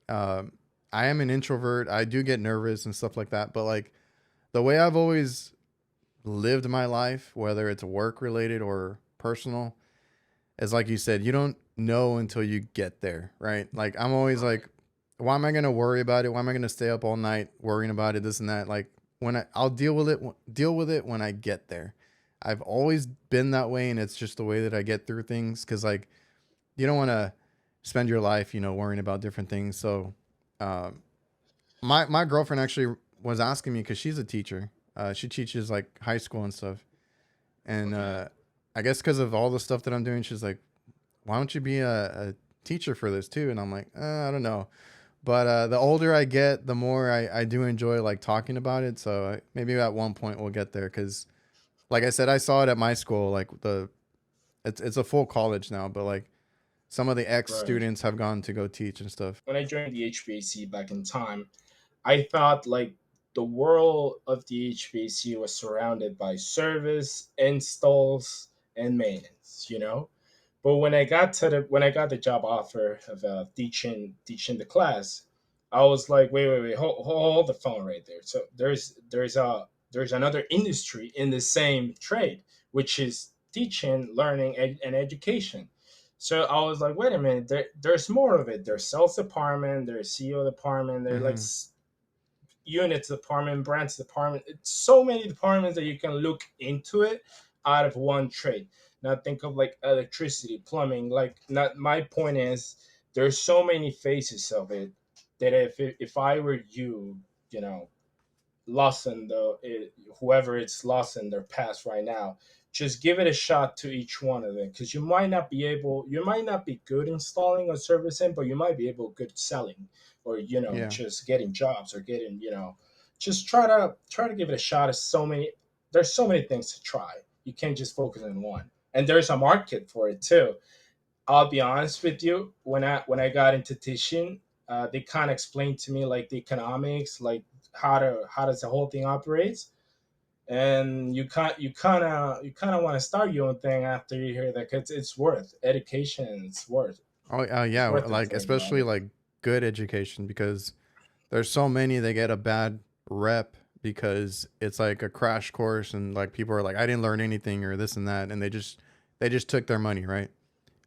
um, I am an introvert. I do get nervous and stuff like that. But like the way I've always lived my life, whether it's work related or personal, is like you said, you don't know until you get there, right? Like I'm always like, why am I gonna worry about it? Why am I gonna stay up all night worrying about it, this and that? Like I'll deal with it when I get there. I've always been that way, and it's just the way that I get through things. Because like you don't want to spend your life, worrying about different things. So, um, my girlfriend actually was asking me because she's a teacher. She teaches like high school and stuff, and Okay. I guess because of all the stuff that I'm doing, she's like, "Why don't you be a teacher for this too?" And I'm like, I don't know. But the older I get, the more I do enjoy like talking about it. So maybe at one point we'll get there. Because, like I said, I saw it at my school. Like it's a full college now, but like some of the ex Right. students have gone to go teach and stuff. When I joined the HVAC back in time, I thought like the world of the HVAC was surrounded by service, installs, and maintenance. But when I got the job offer of teaching the class, I was like, wait, hold the phone right there. So there's another industry in the same trade, which is teaching, learning, and education. So I was like, wait a minute, there's more of it. There's sales department, there's CEO department, there's like Hmm. units department, branch department. It's so many departments that you can look into it out of one trade. Now think of like electricity, plumbing. Like, not my point is, there's so many phases of it that if I were you, you know, lost in whoever it's lost in their past right now, just give it a shot to each one of them, because you might not be good installing or servicing, but you might be able good selling, or Yeah. just getting jobs, or getting, just try to give it a shot. There's so many things to try. You can't just focus on one, and there's a market for it too. I'll be honest with you. When I got into teaching, they kind of explained to me like the economics, like how does the whole thing operates, and you kind of want to start your own thing after you hear that. 'Cause it's worth education. Oh, It's yeah, worth it like for everyone. especially like good education because there's so many that get a bad rep because it's like a crash course and like people are like I didn't learn anything or this and that and they just took their money, right?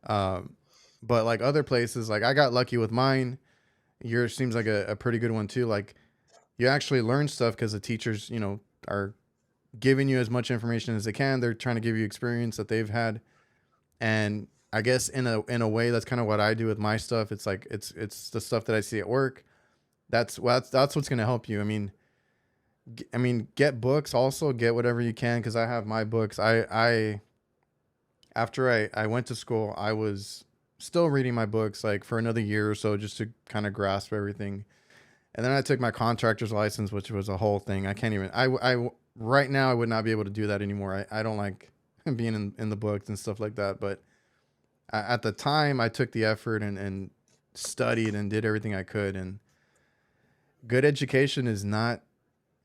Um, but like other places, like I got lucky with mine. Yours seems like a pretty good one too. Like you actually learn stuff because the teachers, are giving you as much information as they can. They're trying to give you experience that they've had, and I guess in a way that's kind of what I do with my stuff. It's like it's the stuff that I see at work. That's what's gonna help you. I mean, get books. Also, get whatever you can because I have my books. I after I went to school, I was still reading my books like for another year or so just to kind of grasp everything. And then I took my contractor's license, which was a whole thing. I can't even. Right now I would not be able to do that anymore. I don't like being in the books and stuff like that. But at the time, I took the effort and studied and did everything I could. And good education is not,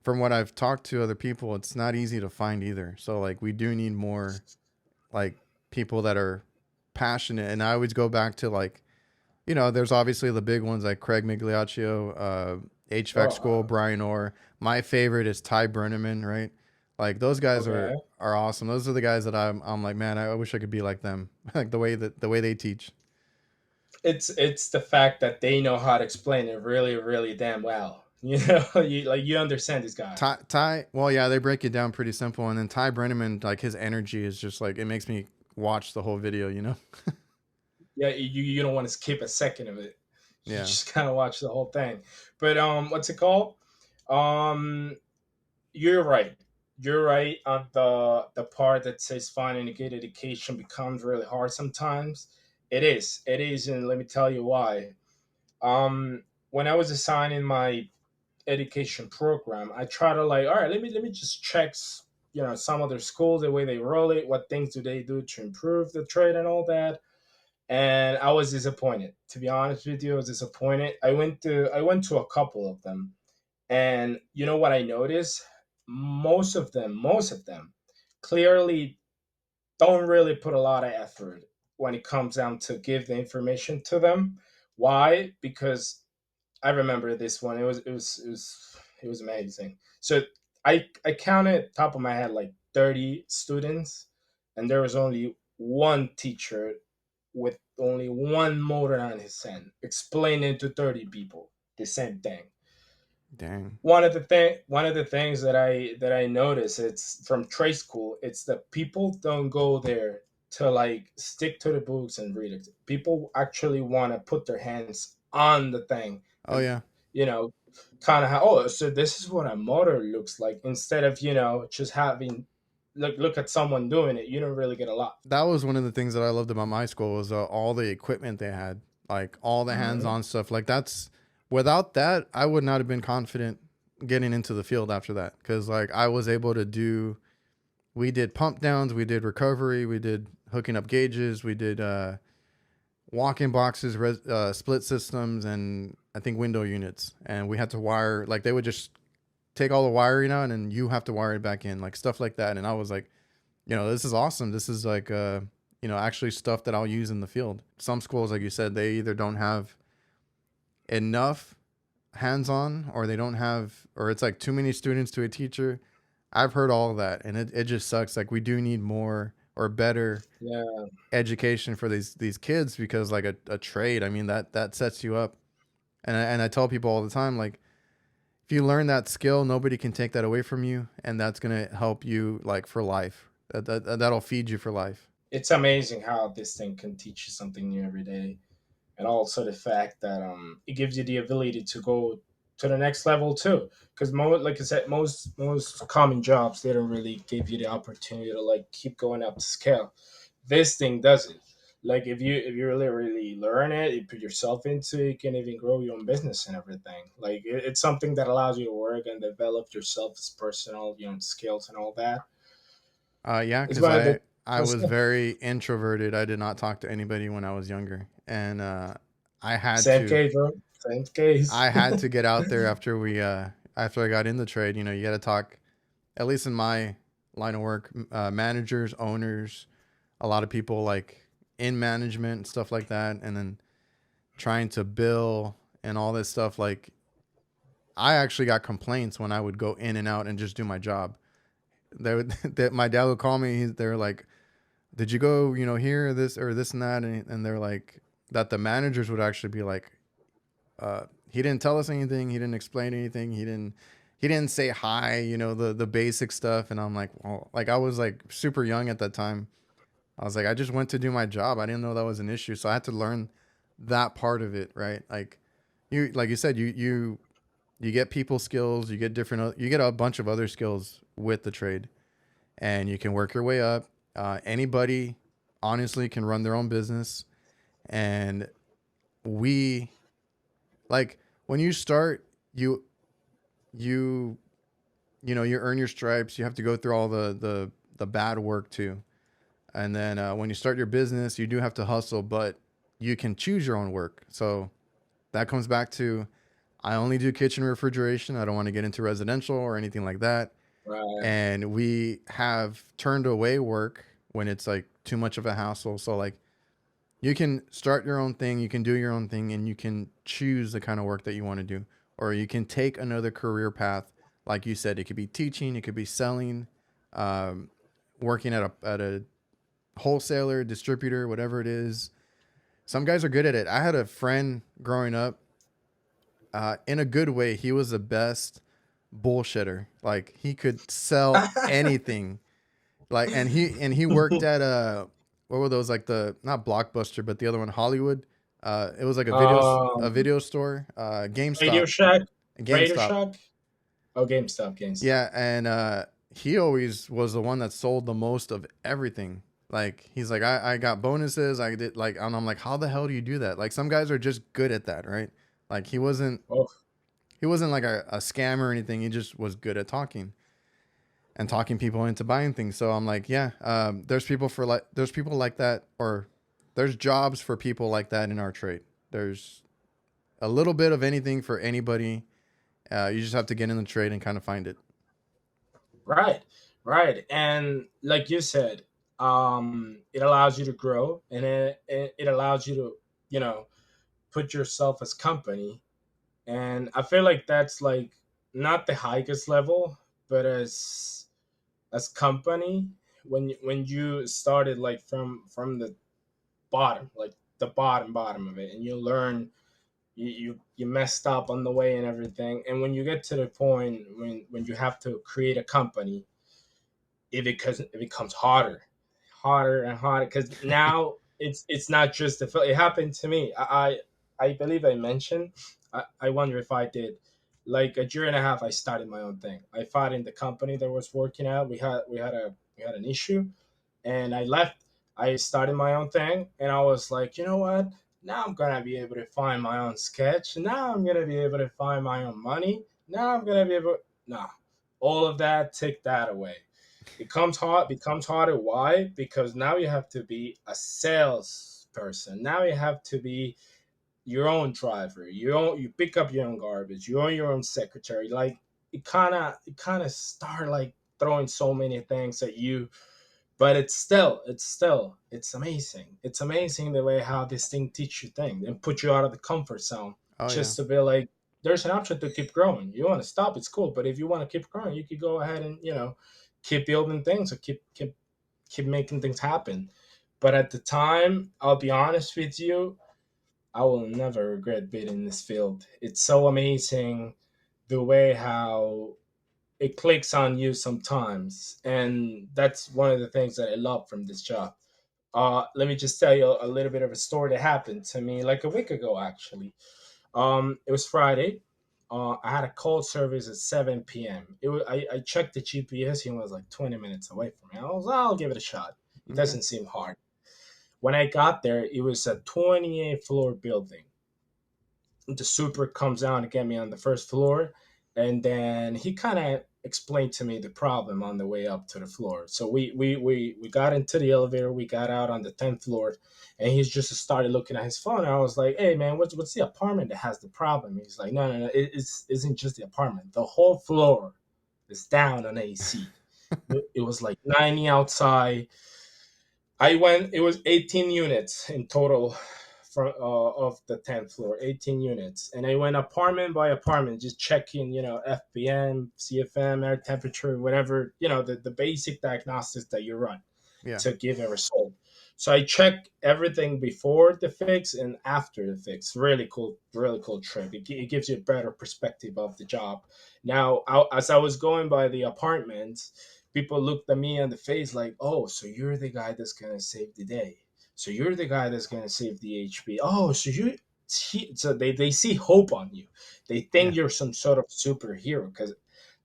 from what I've talked to other people, it's not easy to find either. So like we do need more like people that are passionate. And I always go back to like, there's obviously the big ones like Craig Migliaccio, HVAC Oh, School, Brian Orr. My favorite is Ty Brenneman, right? Like those guys okay. are awesome. Those are the guys that I'm like, man, I wish I could be like them. Like the way they teach. It's the fact that they know how to explain it really, really damn well. You understand these guys. Ty, well, yeah, they break it down pretty simple, and then Ty Brenneman, like his energy is just like it makes me watch the whole video. Yeah, you don't want to skip a second of it. You Yeah. just kind of watch the whole thing. But what's it called? Um, you're right. You're right on the part that says finding a good education becomes really hard sometimes. It is. It is, and let me tell you why. When I was assigning my education program, I try to like, all right, let me just check, some other schools, the way they roll it, what things do they do to improve the trade and all that. And I was disappointed. To be honest with you, I was disappointed. I went to a couple of them, and you know what I noticed? Most of them, clearly don't really put a lot of effort when it comes down to give the information to them. Why? Because I remember this one. It was amazing. So I counted top of my head like 30 students, and there was only one teacher with only one motor on his hand explaining to 30 people the same thing. Dang. One of the things that I notice, it's from trade school, it's that people don't go there to like stick to the books and read it. People actually want to put their hands on the thing Oh and yeah. you know kind of oh, so this is what a motor looks like, instead of just having look at someone doing it. You don't really get a lot. That was one of the things that I loved about my school was all the equipment they had, like all the Mhm. hands-on stuff. Like that's without that, I would not have been confident getting into the field after that because like I was able to do. We did pump downs, we did recovery, we did hooking up gauges, we did walk-in boxes, split systems, and I think window units. And we had to wire like they would just take all the wiring out and then you have to wire it back in, like stuff like that. And I was like, this is awesome. This is like, actually stuff that I'll use in the field. Some schools, like you said, they either don't have enough hands on or they don't have, or it's like too many students to a teacher. I've heard all of that and it just sucks. Like we do need more or better Yeah. education for these kids because like a trade, I mean, that sets you up. And I tell people all the time, like, if you learn that skill, nobody can take that away from you, and that's gonna help you like for life. That'll feed you for life. It's amazing how this thing can teach you something new every day, and also the fact that it gives you the ability to go to the next level too. Because like I said, most common jobs, they don't really give you the opportunity to like keep going up the scale. This thing does it. Like if you really learn it, you put yourself into it, you can even grow your own business and everything. Like it's something that allows you to work and develop yourself as personal, skills and all that. Yeah, It's because one of the I best was stuff. very introverted. I did not talk to anybody when I was younger, and I had Same to case, bro. Same case. I had to get out there after we after I got in the trade. You know, you got to talk. At least in my line of work, managers, owners, a lot of people like in management and stuff like that, and then trying to bill and all this stuff. Like, I actually got complaints when I would go in and out and just do my job. They would that my dad would call me. They're like, "Did you go, here, this or this and that?" And they're like, that the managers would actually be like, he didn't tell us anything. He didn't explain anything. He didn't say hi. The basic stuff. And I'm like, well, like I was like super young at that time. I was like, I just went to do my job. I didn't know that was an issue, so I had to learn that part of it, right? Like you said, you get people skills, you get a bunch of other skills with the trade, and you can work your way up. Anybody honestly can run their own business, and we like when you start, you you you earn your stripes. You have to go through all the bad work too, and then when you start your business, you do have to hustle, but you can choose your own work. So that comes back to, I only do kitchen refrigeration. I don't want to get into residential or anything like that. Right. And we have turned away work when it's like too much of a hassle. So like you can start your own thing, you can do your own thing, and you can choose the kind of work that you want to do, or you can take another career path. Like you said, it could be teaching, it could be selling, um, working at a wholesaler, distributor, whatever it is. Some guys are good at it. I had a friend growing up, in a good way. He was the best bullshitter. Like he could sell anything. Like and he worked at what were those, like the not Blockbuster but the other one, Hollywood. It was like a um, video store, Radio GameStop. Shack, Radio GameStop. Shack. Oh, GameStop, GameStop. Yeah, and he always was the one that sold the most of everything. Like he's like, I got bonuses. I did like, and I'm like, how the hell do you do that? Like some guys are just good at that, right? Like Oh, he wasn't like a scammer or anything. He just was good at talking and talking people into buying things. So I'm like, yeah, there's people like that, or there's jobs for people like that in our trade. There's a little bit of anything for anybody. You just have to get in the trade and kind of find it. right, right. And like you said, it allows you to grow, and it allows you to, put yourself as company. And I feel like that's like not the highest level, but as company, when you started like from the bottom, like the bottom of it, and you learn, you messed up on the way and everything, and when you get to the point when you have to create a company, it becomes harder and harder, because now it's not just it happened to me. I believe I mentioned, I wonder if I did, like a year and a half I started my own thing. I fought in the company that was working out, we had an issue, and I left. I started my own thing, and I was like, you know what? Now I'm gonna be able to find my own sketch. Now I'm gonna be able to find my own money. Now I'm gonna be able. Nah, all of that, take that away. Becomes harder. Why? Because now you have to be a salesperson. Now you have to be your own driver. You pick up your own garbage. You own your own secretary. Like it kind of start like throwing so many things at you, but it's amazing. It's amazing the way how this thing teach you things and put you out of the comfort zone, Oh yeah. just to be like, there's an option to keep growing. You want to stop, it's cool, but if you want to keep growing, you could go ahead and keep building things, or keep making things happen. But at the time, I'll be honest with you, I will never regret being in this field. It's so amazing the way how it clicks on you sometimes, and that's one of the things that I love from this job. Let me just tell you a little bit of a story that happened to me like a week ago, actually. It was Friday. I had a call service at 7 p.m. I checked the GPS. And it was like 20 minutes away from me. I'll give it a shot. It Okay. doesn't seem hard. When I got there, it was a 28th floor building. The super comes down to get me on the first floor, and then he kind of explained to me the problem on the way up to the floor. So we got into the elevator, we got out on the 10th floor, and he's just started looking at his phone. And I was like, "Hey man, what's the apartment that has the problem?" He's like, "No, it isn't just the apartment. The whole floor is down on AC. It was like 90 outside. I went. It was 18 units in total from of the 10th floor. 18 units, and I went apartment by apartment, just checking, FPM, CFM, air temperature, whatever, the basic diagnostics that you run Yeah. to give a result. So I check everything before the fix and after the fix. Really cool trip. It gives you a better perspective of the job. Now, as I was going by the apartments, people looked at me on the face like, "Oh, so you're the guy that's gonna save the day. So you're the guy that's gonna save the HP. Oh, so they see hope on you. They Yeah. think you're some sort of superhero." Because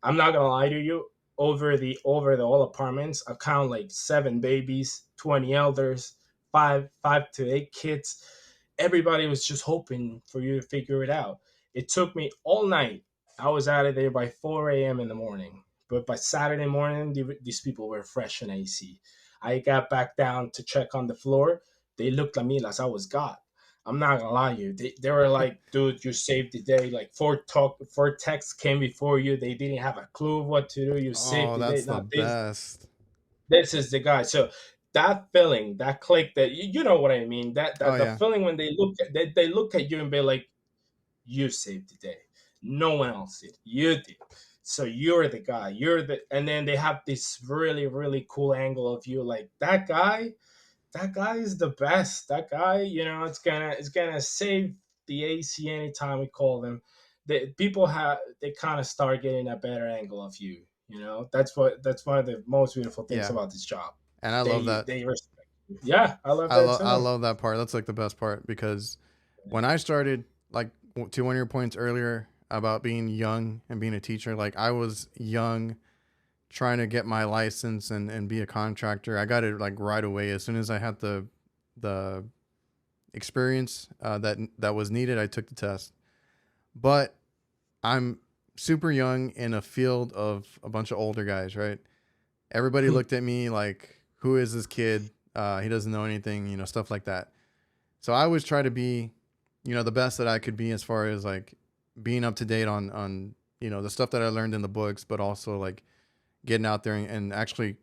I'm not gonna lie to you, over the all apartments, I count like 7 babies, 20 elders, five to 8 kids. Everybody was just hoping for you to figure it out. It took me all night. I was out of there by 4 a.m. in the morning. But by Saturday morning, these people were fresh in AC. I got back down to check on the floor. They looked at me like I was God. I'm not gonna lie to you. They were like, "Dude, you saved the day." Like four texts came before you. They didn't have a clue of what to do. You saved Oh, the day. that's the No, this best. this is the guy. So that feeling, that click, that you know what I mean. Oh The yeah. feeling when they look at you and be like, "You saved the day. No one else did. You did. So you're the guy. You're the." And then they have this really really cool angle of you, like that guy. That guy is the best. That guy, it's gonna save the AC anytime we call them. They kind of start getting a better angle of you. That's one of the most beautiful things Yeah. about this job. And I love They that. they respect you. Yeah, I love that I too. love that part. That's like the best part because when I started, like to one of your points earlier about being young and being a teacher, like I was young trying to get my license and be a contractor. I got it like right away as soon as I had the experience that was needed. I took the test, but I'm super young in a field of a bunch of older guys, right? Everybody looked at me like, "Who is this kid? He doesn't know anything," stuff like that. So I always try to be, the best that I could be as far as like being up to date on the stuff that I learned in the books, but also like getting out there and actually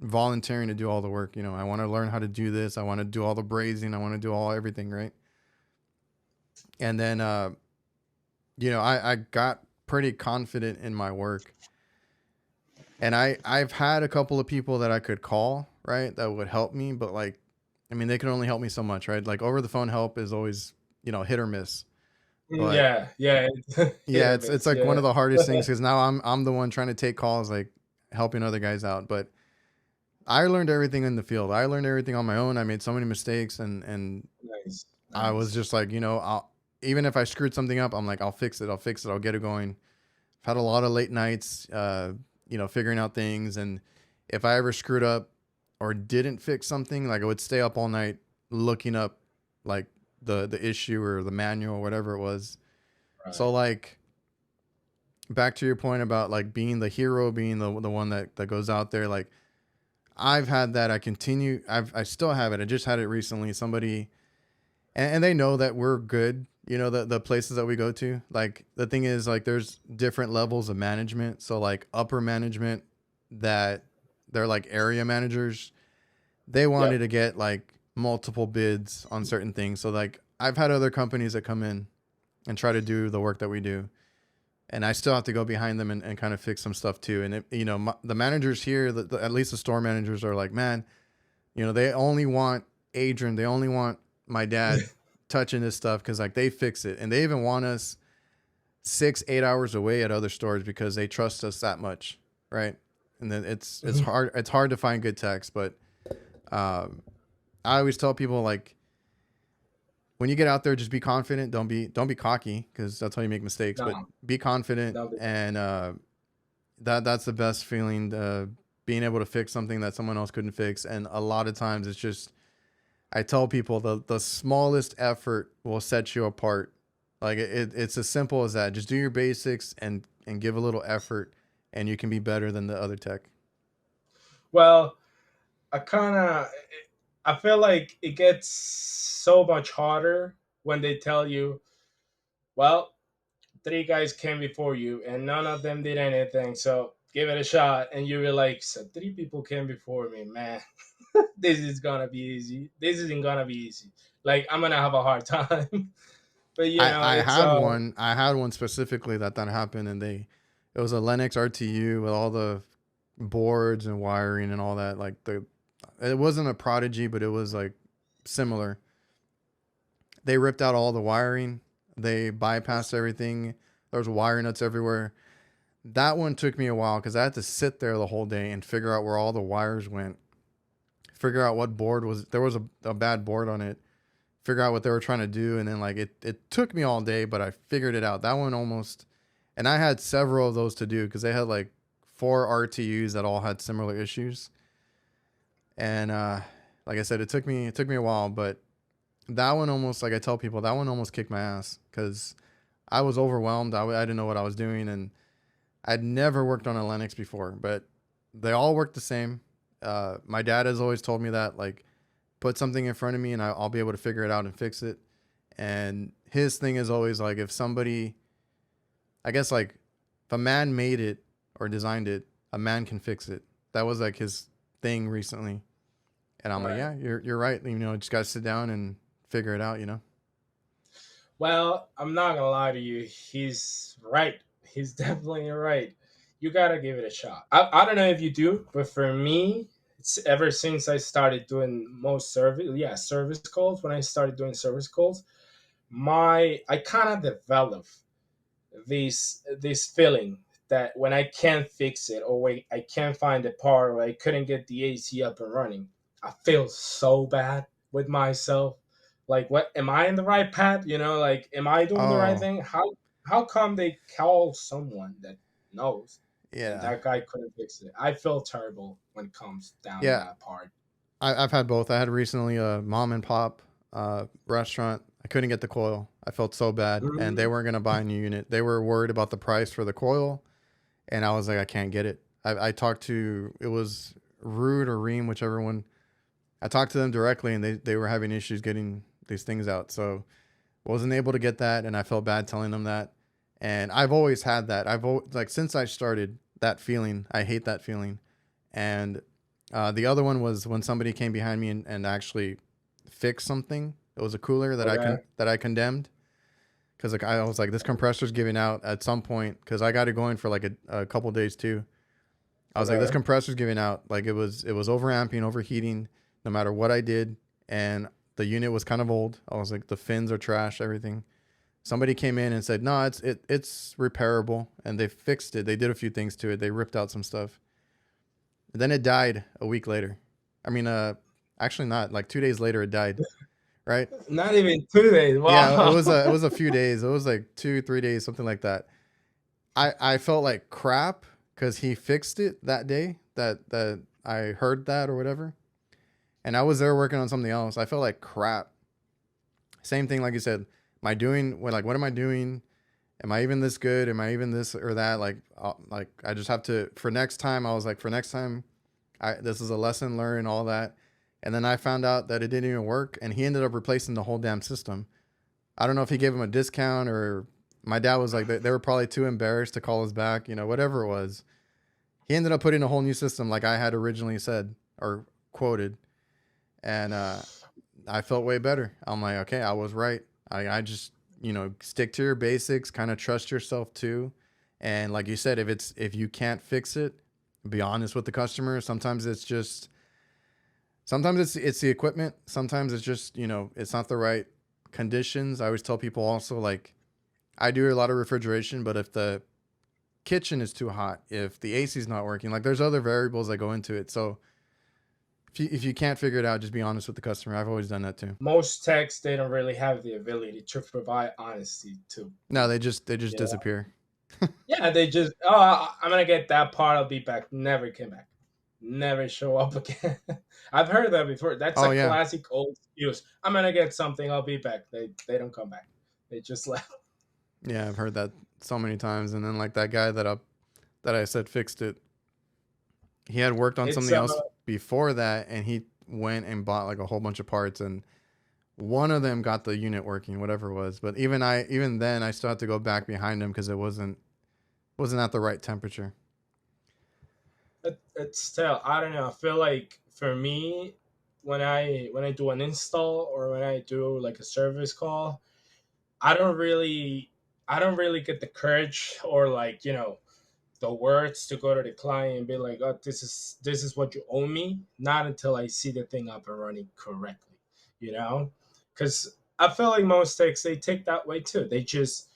volunteering to do all the work. I want to learn how to do this. I want to do all the brazing. I want to do all everything, right? And then I got pretty confident in my work. And I've had a couple of people that I could call, right, that would help me, but like, I mean, they can only help me so much, right? Like over the phone help is always, hit or miss. But Yeah, yeah, hit yeah, or it's miss. like one Yeah, of the hardest things because now I'm the one trying to take calls, like helping other guys out. But I learned everything in the field. I learned everything on my own. I made so many mistakes, and nice, I was nice. just like, even if I screwed something up, I'm like, I'll fix it. I'll fix it. I'll get it going. I've had a lot of late nights, figuring out things. And if I ever screwed up or didn't fix something, like I would stay up all night looking up like the issue or the manual or whatever it was. So Right. like back to your point about like being the hero, being the one that goes out there, like I've had that. I still have it. I just had it recently. Somebody and they know that we're good. The places that we go to. Like the thing is, like there's different levels of management. So like upper management, that they're like area managers. They wanted Yep. to get like multiple bids on certain things. So like I've had other companies that come in and try to do the work that we do, and I still have to go behind them and kind of fix some stuff too. And the managers here, at least the store managers, are like, man, they only want Adrian, they only want my dad touching this stuff because like they fix it, and they even want us 6, 8 hours away at other stores because they trust us that much, right? And then it's hard to find good techs, but um, I always tell people like when you get out there, just be confident. Don't be cocky because that's how you make mistakes. But No, be confident, no. and that's the best feeling. Being able to fix something that someone else couldn't fix, and a lot of times it's just I tell people the smallest effort will set you apart. Like it's as simple as that. Just do your basics and give a little effort, and you can be better than the other tech. Well, I kind of, I feel like it gets so much harder when they tell you, well, three guys came before you and none of them did anything, so give it a shot. And you were like, so three people came before me, man. This is gonna be easy. This isn't gonna be easy. Like I'm gonna have a hard time. But you I know, I it's had one. I had one specifically that happened, and it was a Lennox RTU with all the boards and wiring and all that. Like it wasn't a Prodigy, but it was like similar. They ripped out all the wiring. They bypassed everything. There was wire nuts everywhere. That one took me a while because I had to sit there the whole day and figure out where all the wires went. Figure out what board was there was a bad board on it. Figure out what they were trying to do, and then like it took me all day, but I figured it out. That one almost, and I had several of those to do because they had like 4 RTUs that all had similar issues, and like I said, it took me a while, but that one almost, like I tell people, that one almost kicked my ass because I was overwhelmed. I didn't know what I was doing, and I'd never worked on a Linux before, but they all work the same. My dad has always told me that like put something in front of me and I'll be able to figure it out and fix it. And his thing is always like if somebody, I guess like if a man made it or designed it, a man can fix it. That was like his thing recently. And I'm like, right. yeah, you're right. You know, just gotta sit down and figure it out. You know. Well, I'm not gonna lie to you. He's right. He's definitely right. You gotta give it a shot. I don't know if you do, but for me, it's ever since I started doing most service calls. When I started doing service calls, I kind of developed this feeling that when I can't fix it or wait, I can't find a part or I couldn't get the AC up and running, I feel so bad with myself. Like, what am I in the right path? You know, like, am I doing the right Oh, thing? How come they call someone that knows and yeah, that guy couldn't fix it? I feel terrible when it comes down to yeah. that part. I've had both. I had recently a mom and pop restaurant. I couldn't get the coil. I felt so bad, and they Mm, weren't gonna buy a new unit. They were worried about the price for the coil, and I was like, I can't get it. I talked to it was Rude or Reem, whichever one. I talked to them directly, and they were having issues getting these things out. So wasn't able to get that, and I felt bad telling them that. And I've always had that. Like since I started that feeling. I hate that feeling. And the other one was when somebody came behind me and actually fixed something. It was a cooler that okay. I condemned because like I was like this compressor's giving out at some point because I got it going for like a couple days too. I was like this Okay. compressor's giving out like it was overamping, overheating, no matter what I did, and the unit was kind of old. I was like the fins are trash, everything. Somebody came in and said no, it's repairable, and they fixed it. They did a few things to it. They ripped out some stuff. And then it died a week later. I mean, actually not. Like 2 days later, it died. Right? Not even 2 days. Yeah, Wow. it was a few days. It was like 2 3 days, something like that. I felt like crap because he fixed it that day that I heard that or whatever, and I was there working on something else. I felt like crap. Same thing, like you said. Am I doing what am I doing? Am I even this good? Am I even this or that? Like I just have to for next time. I was like for next time, this is a lesson learned, all that. And then I found out that it didn't even work, and he ended up replacing the whole damn system. I don't know if he gave him a discount or my dad was like they were probably too embarrassed to call us back, whatever it was. He ended up putting a whole new system like I had originally said or quoted, and I felt way better. I'm like, okay, I was right. I just stick to your basics, kind of trust yourself too, and like you said, if you can't fix it, be honest with the customer. Sometimes it's the equipment. Sometimes it's just it's not the right conditions. I always tell people also like I do a lot of refrigeration, but if the kitchen is too hot, if the AC is not working, like there's other variables that go into it. So if you can't figure it out, just be honest with the customer. I've always done that too. Most techs, they don't really have the ability to provide honesty to No, people. they just You know? disappear. Yeah, they just, oh, I'm gonna get that part. I'll be back. Never came back. Never show up again. I've heard that before. That's Oh a yeah, classic old excuse. I'm gonna get something. I'll be back. They don't come back. They just left. yeah, I've heard that so many times. And then like that guy that I said fixed it, he had worked on It's something else before that, and he went and bought like a whole bunch of parts, and one of them got the unit working, whatever it was. But even then, I still had to go back behind him because it wasn't at the right temperature. it's still, I don't know. I feel like for me, when I do an install or when I do like a service call, I don't really I don't really get the courage or like, the words to go to the client and be like, "Oh, this is what you owe me." Not until I see the thing up and running correctly, you know, because I feel like most techs, they take that way too. They just,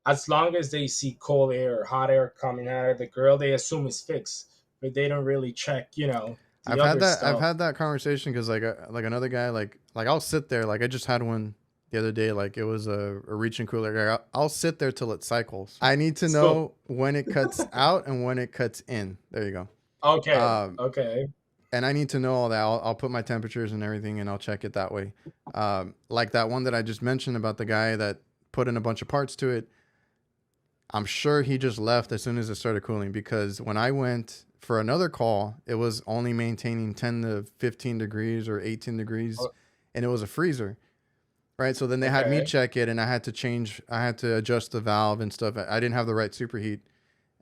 as long as they see cold air or hot air coming out of the grill, they assume it's fixed, but they don't really check, the other I've stuff. had that conversation because like another guy like I'll sit there, like I just had one the other day, like it was a reaching cooler guy. I'll sit there till it cycles. I need to So know when it cuts out and when it cuts in. There you go. okay, Um, okay, and I need to know all that. I'll put my temperatures and everything, and I'll check it that way. Like that one that I just mentioned about the guy that put in a bunch of parts to it. I'm sure he just left as soon as it started cooling, because when I went for another call, it was only maintaining 10 to 15 degrees or 18 degrees, o- and it was a freezer, right? So then they had me okay. check it, and I had to adjust the valve and stuff. I didn't have the right superheat,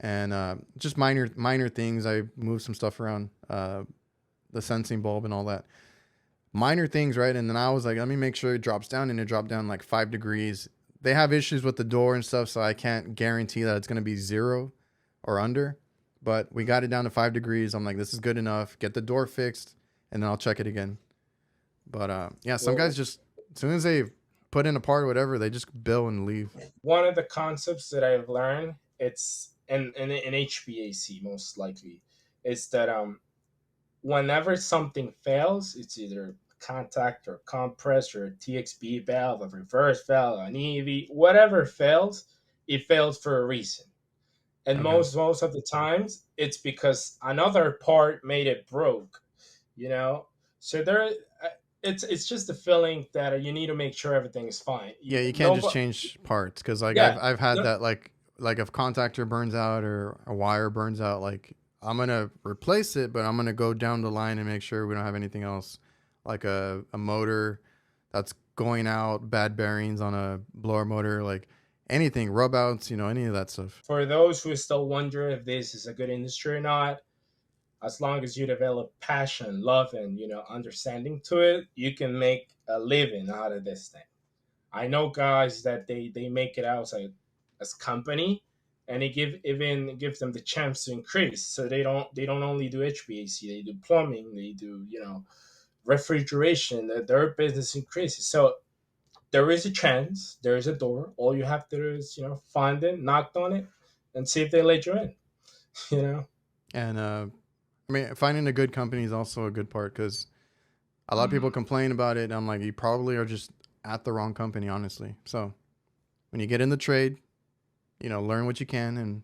and just minor things. I moved some stuff around, the sensing bulb and all that. Minor things, right? And then I was like, let me make sure it drops down, and it dropped down like 5 degrees. They have issues with the door and stuff, so I can't guarantee that it's going to be zero or under. But we got it down to 5 degrees. I'm like, this is good enough. Get the door fixed, and then I'll check it again. But yeah, some guys Well, just, as soon as they put in a part or whatever, they just bill and leave. one of the concepts that I've learned, it's in HVAC most likely, is that whenever something fails, it's either contactor, compressor, TXB valve, a reverse valve, an EV, whatever fails, it fails for a reason. And Okay. most of the times, it's because another part made it broke. You know, so it's just a feeling that you need to make sure everything is fine. Yeah, you can't No, just but change parts, because like yeah, I've had no, that, like if contactor burns out or a wire burns out, like I'm gonna replace it, but I'm gonna go down the line and make sure we don't have anything else, like a motor that's going out, bad bearings on a blower motor, like anything, rub outs, any of that stuff. for those who still wonder if this is a good industry or not, as long as you develop passion, love, and understanding to it, you can make a living out of this thing. I know guys that they make it out as company, and it even gives them the chance to increase. So they don't only do HVAC, they do plumbing, they do refrigeration. Their business increases. So there is a chance, there is a door. All you have to do is find it, knock on it, and see if they let you in. You know. And I mean, finding a good company is also a good part, because a lot of people complain about it. And I'm like, you probably are just at the wrong company, honestly. So when you get in the trade, learn what you can and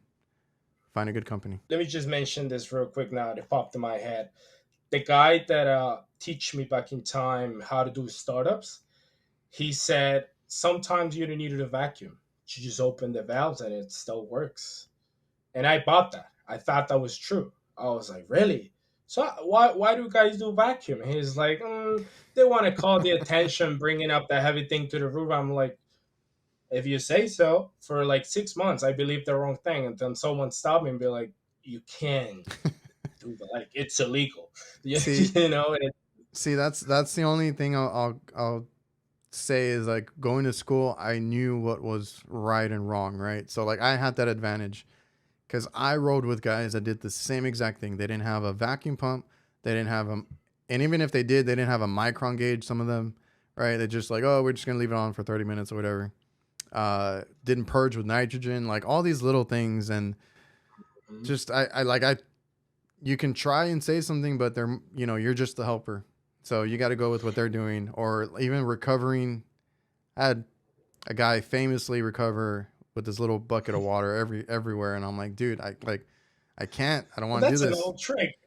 find a good company. Let me just mention this real quick now. It popped in my head. The guy that teach me back in time how to do startups, he said sometimes you don't need a vacuum. You just open the valves and it still works. And I bought that. I thought that was true. I was like, really? So why do guys do vacuum? And he's like, they want to call the attention, bringing up the heavy thing to the roof. I'm like, if you say so. For like 6 months, I believed the wrong thing, and then someone stopped me and be like, you can do that. Like it's illegal. See, And that's the only thing I'll say is, like, going to school, I knew what was right and wrong, right? So like I had that advantage, because I rode with guys that did the same exact thing. They didn't have a vacuum pump. They didn't have a, and even if they did, they didn't have a micron gauge. Some of them, right? They're just like, oh, we're just gonna leave it on for 30 minutes or whatever. didn't purge with nitrogen, like all these little things. And Mhm. just I you can try and say something, but they're, you know, you're just the helper, so you got to go with what they're doing. Or even recovering. I had a guy famously recover with this little bucket of water everywhere, and I'm like, dude, I can't, I don't Well, want to do that's an this. old trick.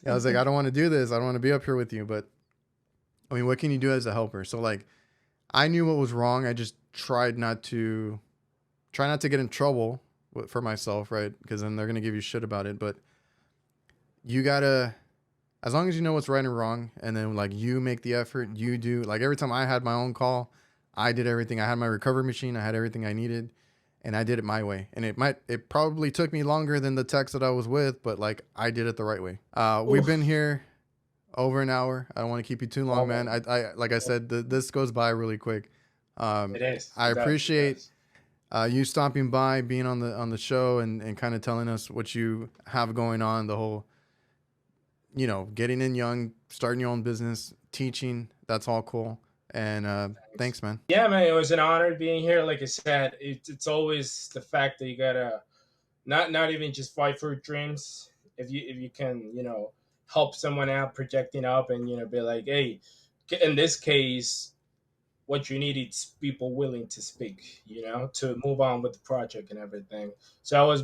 Yeah, I was like, I don't want to do this, I don't want to be up here with you. But I mean, what can you do as a helper? So like, I knew what was wrong. I just try not to get in trouble for myself, right? Because then they're gonna give you shit about it. But you gotta, as long as you know what's right and wrong, and then like you make the effort, you do. Like every time I had my own call, I did everything. I had my recovery machine, I had everything I needed, and I did it my way. And it probably took me longer than the techs that I was with, but like I did it the right way. We've been Oof. here over an hour. I don't want to keep you too long, Well, man. man, I like I said, this goes by really quick. it is. I It does. It appreciate does. you stopping by, being on the show, and kind of telling us what you have going on. The whole, you know, getting in young, starting your own business, teaching. That's all cool. And Thanks. thanks, man. Yeah, man, it was an honor being here. Like I said, it's always the fact that you gotta not even just fight for dreams. If you can, help someone out, projecting up, and be like, hey, in this case, what you need is people willing to speak, to move on with the project and everything. So I was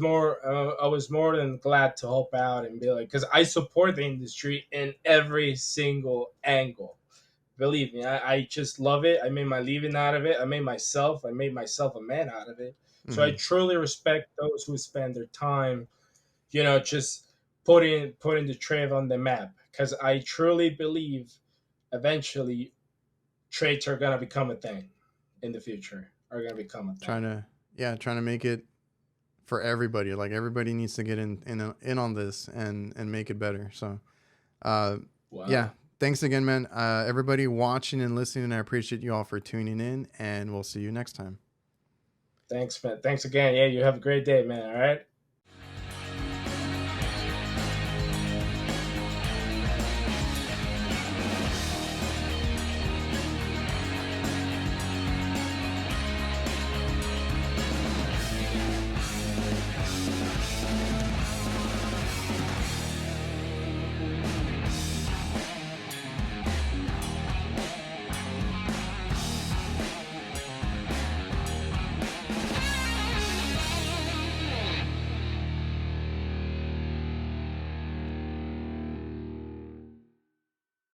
more than glad to help out and be like, because I support the industry in every single angle. Believe me, I just love it. I made my living out of it. I made myself a man out of it. So I Mm-hmm. truly respect those who spend their time, just putting the trade on the map. Because I truly believe eventually trades are gonna become a thing in the future. Are gonna become a thing. Trying to, yeah, trying to make it for everybody. Like everybody needs to get in on this and make it better. So, uh, yeah. Wow. Thanks again, man. Everybody watching and listening, I appreciate you all for tuning in, and we'll see you next time. Thanks, man. Thanks again. Yeah, you have a great day, man. All right.